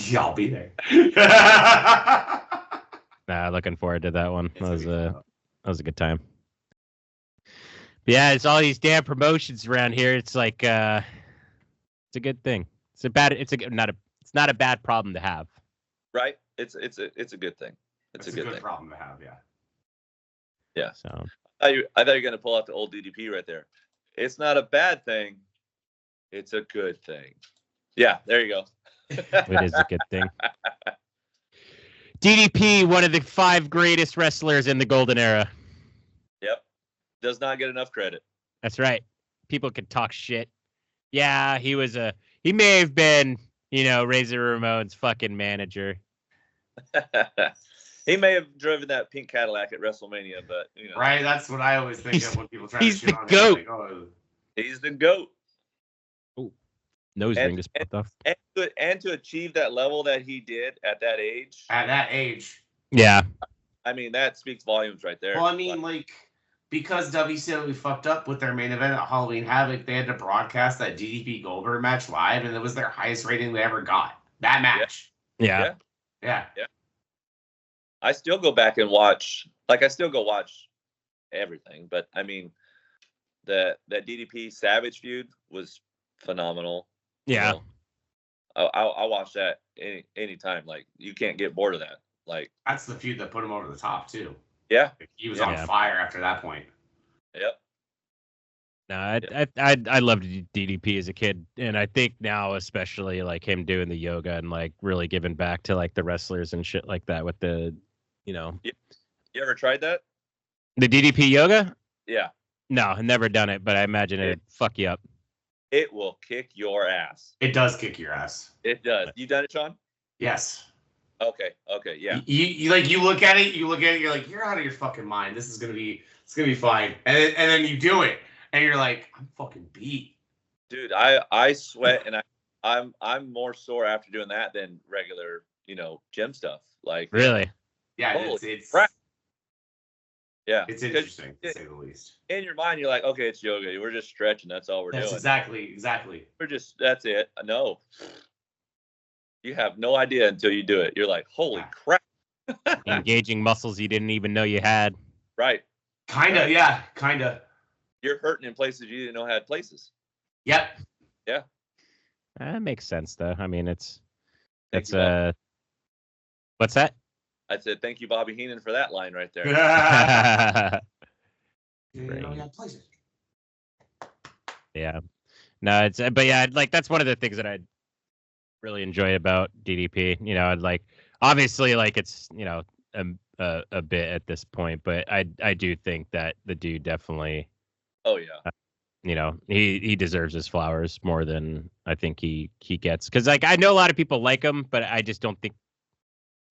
[SPEAKER 2] Yeah, I'll be there.
[SPEAKER 1] Looking forward to that one. That was a good time. But yeah, it's all these damn promotions around here. It's like it's a good thing. It's not a bad problem to have.
[SPEAKER 3] Right? It's a good thing. It's a good thing.
[SPEAKER 2] Problem to have. Yeah.
[SPEAKER 3] Yeah.
[SPEAKER 1] So
[SPEAKER 3] I thought you were gonna pull out the old DDP right there. It's not a bad thing. It's a good thing. Yeah, there you go.
[SPEAKER 1] it is a good thing. DDP, one of the 5 greatest wrestlers in the golden era.
[SPEAKER 3] Yep. Does not get enough credit.
[SPEAKER 1] That's right. People can talk shit. Yeah, he may have been, Razor Ramon's fucking manager.
[SPEAKER 3] He may have driven that pink Cadillac at WrestleMania, but
[SPEAKER 2] Right, that's what I always think of when people try to
[SPEAKER 1] he's
[SPEAKER 2] shit
[SPEAKER 1] the
[SPEAKER 2] on
[SPEAKER 1] goat.
[SPEAKER 2] him. Like, oh.
[SPEAKER 3] He's the GOAT.
[SPEAKER 1] Nose ring just popped off.
[SPEAKER 3] And to achieve that level that he did at that age.
[SPEAKER 2] At that age.
[SPEAKER 1] Yeah.
[SPEAKER 3] I mean, that speaks volumes right there.
[SPEAKER 2] Well, I mean, because WCW fucked up with their main event at Halloween Havoc, they had to broadcast that DDP Goldberg match live, and it was their highest rating they ever got. That match.
[SPEAKER 1] Yeah.
[SPEAKER 2] Yeah.
[SPEAKER 3] I still go back and watch. Like I still go watch everything, but I mean, that DDP Savage feud was phenomenal.
[SPEAKER 1] Yeah.
[SPEAKER 3] You know, I'll watch that anytime. Like you can't get bored of that. Like
[SPEAKER 2] that's the feud that put him over the top too.
[SPEAKER 3] Yeah,
[SPEAKER 2] he was on fire after that point.
[SPEAKER 3] Yep.
[SPEAKER 1] No, I loved DDP as a kid, and I think now especially like him doing the yoga and like really giving back to like the wrestlers and shit like that with the, you know.
[SPEAKER 3] You ever tried that?
[SPEAKER 1] The DDP yoga?
[SPEAKER 3] Yeah.
[SPEAKER 1] No, I've never done it, but I imagine it'd fuck you up.
[SPEAKER 3] It will kick your ass.
[SPEAKER 2] It does kick your ass.
[SPEAKER 3] It does. You done it, Sean?
[SPEAKER 2] Yes.
[SPEAKER 3] Okay, yeah.
[SPEAKER 2] You look at it, you're like, you're out of your fucking mind. It's gonna be fine. And then you do it, and you're like, I'm fucking beat.
[SPEAKER 3] Dude, I sweat, and I'm more sore after doing that than regular, gym stuff. Like
[SPEAKER 1] really?
[SPEAKER 2] Yeah, it's
[SPEAKER 3] right. Yeah,
[SPEAKER 2] it's interesting to say the least.
[SPEAKER 3] In your mind, you're like, okay, it's yoga. We're just stretching. That's all we're doing.
[SPEAKER 2] Exactly.
[SPEAKER 3] That's it. No. You have no idea until you do it. You're like, holy crap.
[SPEAKER 1] Engaging muscles you didn't even know you had.
[SPEAKER 3] Right.
[SPEAKER 2] Kinda, yeah. Kinda.
[SPEAKER 3] You're hurting in places you didn't know had places.
[SPEAKER 2] Yep.
[SPEAKER 3] Yeah.
[SPEAKER 1] That makes sense though. I mean, it's
[SPEAKER 3] what's
[SPEAKER 1] that?
[SPEAKER 3] I said, thank you, Bobby Heenan, for that line right there.
[SPEAKER 1] Yeah. No, but yeah, like that's one of the things that I really enjoy about DDP. Like obviously like it's, a bit at this point, but I do think that the dude definitely
[SPEAKER 3] oh yeah.
[SPEAKER 1] He deserves his flowers more than I think he gets. Cause like I know a lot of people like him, but I just don't think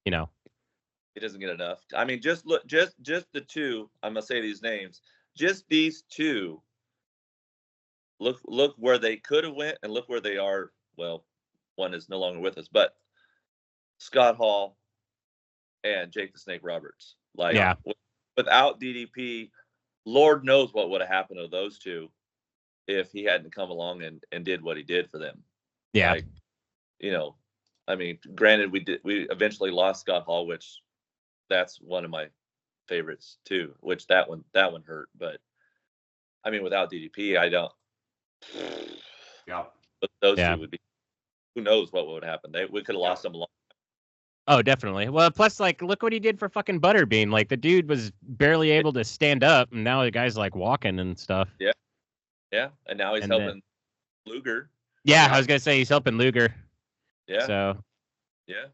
[SPEAKER 3] he doesn't get enough. I mean, just look, just the two. I'm gonna say these names. Just these two. Look where they could have went, and look where they are. Well, one is no longer with us, but Scott Hall and Jake the Snake Roberts. Like,
[SPEAKER 1] yeah.
[SPEAKER 3] Without DDP, Lord knows what would have happened to those two if he hadn't come along and did what he did for them.
[SPEAKER 1] Yeah.
[SPEAKER 3] Like, I mean, granted, we eventually lost Scott Hall, which that's one of my favorites too. Which that one hurt, but I mean, without DDP, I don't.
[SPEAKER 2] Yeah.
[SPEAKER 3] But those two would be. Who knows what would happen? We could have lost them a long time.
[SPEAKER 1] Oh, definitely. Well, plus, like, look what he did for fucking Butterbean. Like, the dude was barely able to stand up, and now the guy's like walking and stuff.
[SPEAKER 3] Yeah. Yeah, and now he's helping Luger.
[SPEAKER 1] Yeah, I was gonna say he's helping Luger.
[SPEAKER 3] Yeah.
[SPEAKER 1] So.
[SPEAKER 3] Yeah.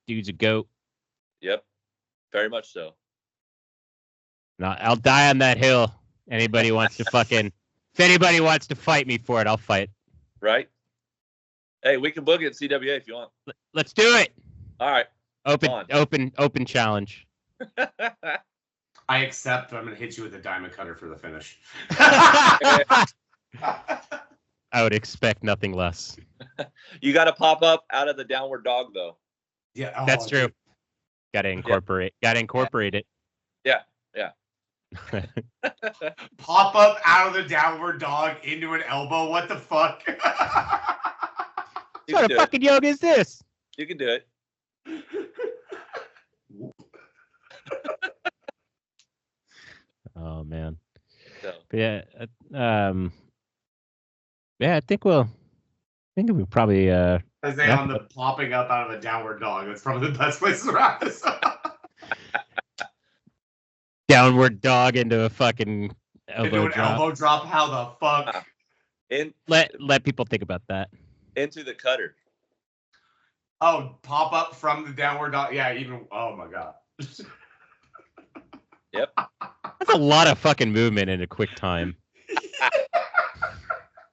[SPEAKER 1] Dude's a goat.
[SPEAKER 3] Yep. Very much so.
[SPEAKER 1] No, I'll die on that hill. Anybody wants to fucking. If anybody wants to fight me for it, I'll fight.
[SPEAKER 3] Right. Hey, we can book it at CWA if you want.
[SPEAKER 1] Let's do it.
[SPEAKER 3] All right.
[SPEAKER 1] Open challenge.
[SPEAKER 2] I accept. I'm gonna hit you with a diamond cutter for the finish.
[SPEAKER 1] I would expect nothing less.
[SPEAKER 3] You got to pop up out of the downward dog, though.
[SPEAKER 2] Yeah,
[SPEAKER 1] that's true. Got to incorporate. Got to incorporate it.
[SPEAKER 3] Yeah.
[SPEAKER 2] Pop up out of the downward dog into an elbow. What the fuck?
[SPEAKER 1] What kind of fucking yoga is this?
[SPEAKER 3] You can do it.
[SPEAKER 1] Oh man.
[SPEAKER 3] So.
[SPEAKER 1] But yeah, I think we'll probably
[SPEAKER 2] I say on the popping up out of the downward dog. That's probably the best place to wrap this up.
[SPEAKER 1] Downward dog into a fucking elbow drop.
[SPEAKER 2] Elbow drop. How the fuck?
[SPEAKER 1] Let people think about that.
[SPEAKER 3] Into the cutter.
[SPEAKER 2] Oh, pop up from the downward dog. Yeah, even. Oh my god.
[SPEAKER 3] Yep.
[SPEAKER 1] That's a lot of fucking movement in a quick time.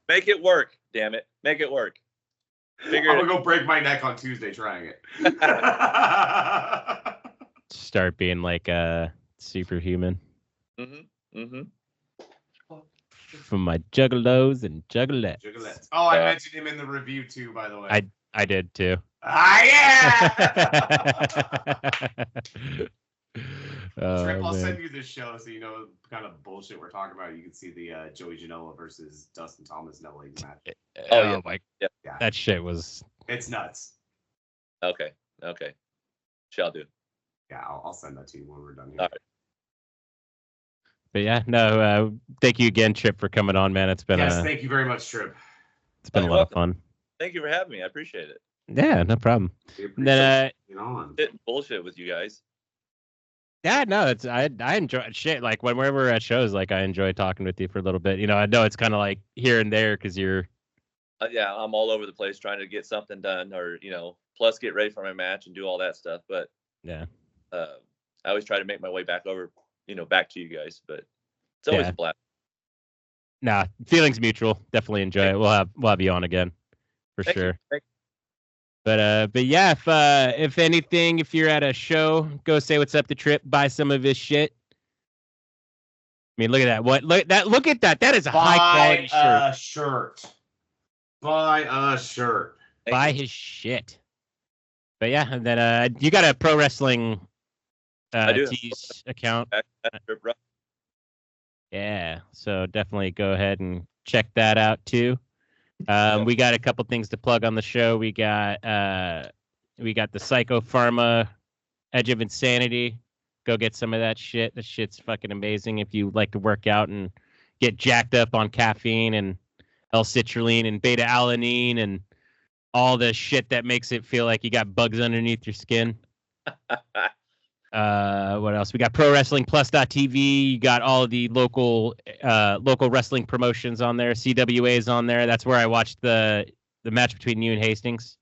[SPEAKER 3] Make it work, damn it. Make it work.
[SPEAKER 2] I'm gonna go break my neck on Tuesday trying it.
[SPEAKER 1] Start being like superhuman. From my juggalos and juggalettes.
[SPEAKER 2] Oh, I mentioned him in the review too, by the way.
[SPEAKER 1] I did too.
[SPEAKER 2] Ah, yeah! Tripp, I'll
[SPEAKER 1] man.
[SPEAKER 2] send you this show so you know kind of bullshit we're talking about. You can see the Joey Janela versus Dustin Thomas no legs match.
[SPEAKER 1] Oh my!
[SPEAKER 3] Yeah.
[SPEAKER 1] That shit was.
[SPEAKER 2] It's nuts.
[SPEAKER 3] Okay. Shall do.
[SPEAKER 2] Yeah, I'll send that to you when we're done here.
[SPEAKER 3] All right.
[SPEAKER 1] But yeah, no, thank you again, Tripp, for coming on, man. It's been
[SPEAKER 2] Thank you very much, Tripp.
[SPEAKER 1] It's been a lot of fun.
[SPEAKER 3] Thank you for having me. I appreciate it.
[SPEAKER 1] Yeah, no problem.
[SPEAKER 2] And then
[SPEAKER 3] Bullshit with you guys.
[SPEAKER 1] Yeah, no, it's I enjoy shit. Like when we're at shows, like I enjoy talking with you for a little bit. You know, I know it's kind of like here and there because you're.
[SPEAKER 3] Yeah, I'm all over the place trying to get something done, or plus get ready for my match and do all that stuff. But
[SPEAKER 1] yeah,
[SPEAKER 3] I always try to make my way back over, back to you guys. But it's always a blast.
[SPEAKER 1] Nah, feelings mutual. Definitely enjoy it. We'll have you on again for sure. But yeah, if anything, if you're at a show, go say what's up to Tripp. Buy some of his shit. I mean, look at that. Look at that. That is a high quality shirt.
[SPEAKER 2] Buy a shirt.
[SPEAKER 1] Buy his shit. But yeah, and then you got a pro wrestling tees account. Yeah, so definitely go ahead and check that out too. We got a couple things to plug on the show. We got the Psycho Pharma Edge of Insanity. Go get some of that shit. The shit's fucking amazing if you like to work out and get jacked up on caffeine and L-citrulline and beta-alanine and all the shit that makes it feel like you got bugs underneath your skin. What else? We got ProWrestlingPlus.tv. You got all of the local wrestling promotions on there. CWA is on there. That's where I watched the match between you and Hastings.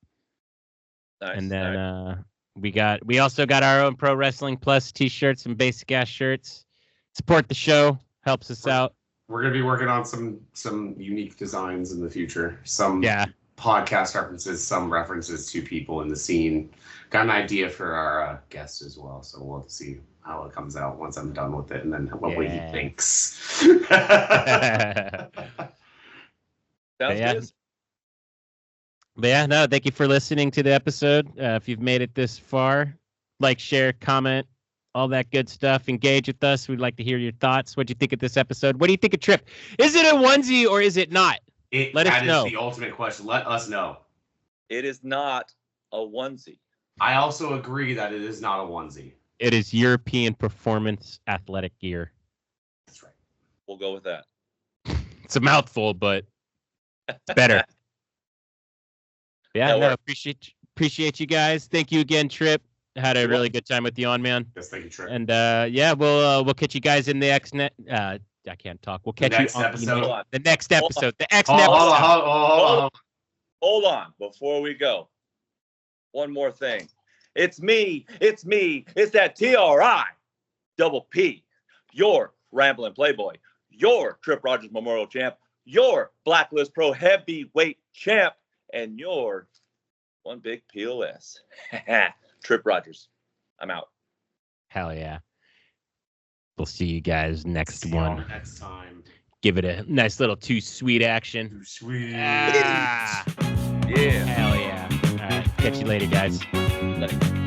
[SPEAKER 3] Nice.
[SPEAKER 1] And then we also got our own Pro Wrestling Plus t-shirts and basic ass shirts. Support the show. Helps us out.
[SPEAKER 2] We're gonna be working on some unique designs in the future. Some podcast references, some references to people in the scene. Got an idea for our guest as well, so we'll see how it comes out once I'm done with it, and then what way he thinks.
[SPEAKER 3] Sounds good.
[SPEAKER 1] But yeah, no, thank you for listening to the episode. If you've made it this far, like, share, comment, all that good stuff. Engage with us. We'd like to hear your thoughts. What do you think of this episode? What do you think of Tripp? Is it a onesie or is it not? Let us know.
[SPEAKER 2] That is the ultimate question. Let us know.
[SPEAKER 3] It is not a onesie.
[SPEAKER 2] I also agree that it is not a onesie.
[SPEAKER 1] It is European performance athletic gear.
[SPEAKER 2] That's right.
[SPEAKER 3] We'll go with that.
[SPEAKER 1] It's a mouthful, but it's better. Yeah, appreciate you guys. Thank you again, Tripp. Had a really good time with you on, man.
[SPEAKER 2] Yes, thank you, Tripp.
[SPEAKER 1] And we'll catch you guys in the I can't talk. We'll catch you on the next episode. The X episode.
[SPEAKER 3] Hold on. Before we go, one more thing. It's me. It's that TRI double P. Your Rambling Playboy. Your Tripp Rogers Memorial Champ. Your Blacklist Pro Heavyweight Champ. And your one big POS. Tripp Rogers. I'm out.
[SPEAKER 1] Hell yeah. We'll see you guys next one.
[SPEAKER 2] Next time.
[SPEAKER 1] Give it a nice little too sweet action.
[SPEAKER 2] Too sweet.
[SPEAKER 3] Yeah.
[SPEAKER 1] Hell yeah. All right. Catch you later, guys.
[SPEAKER 3] Later.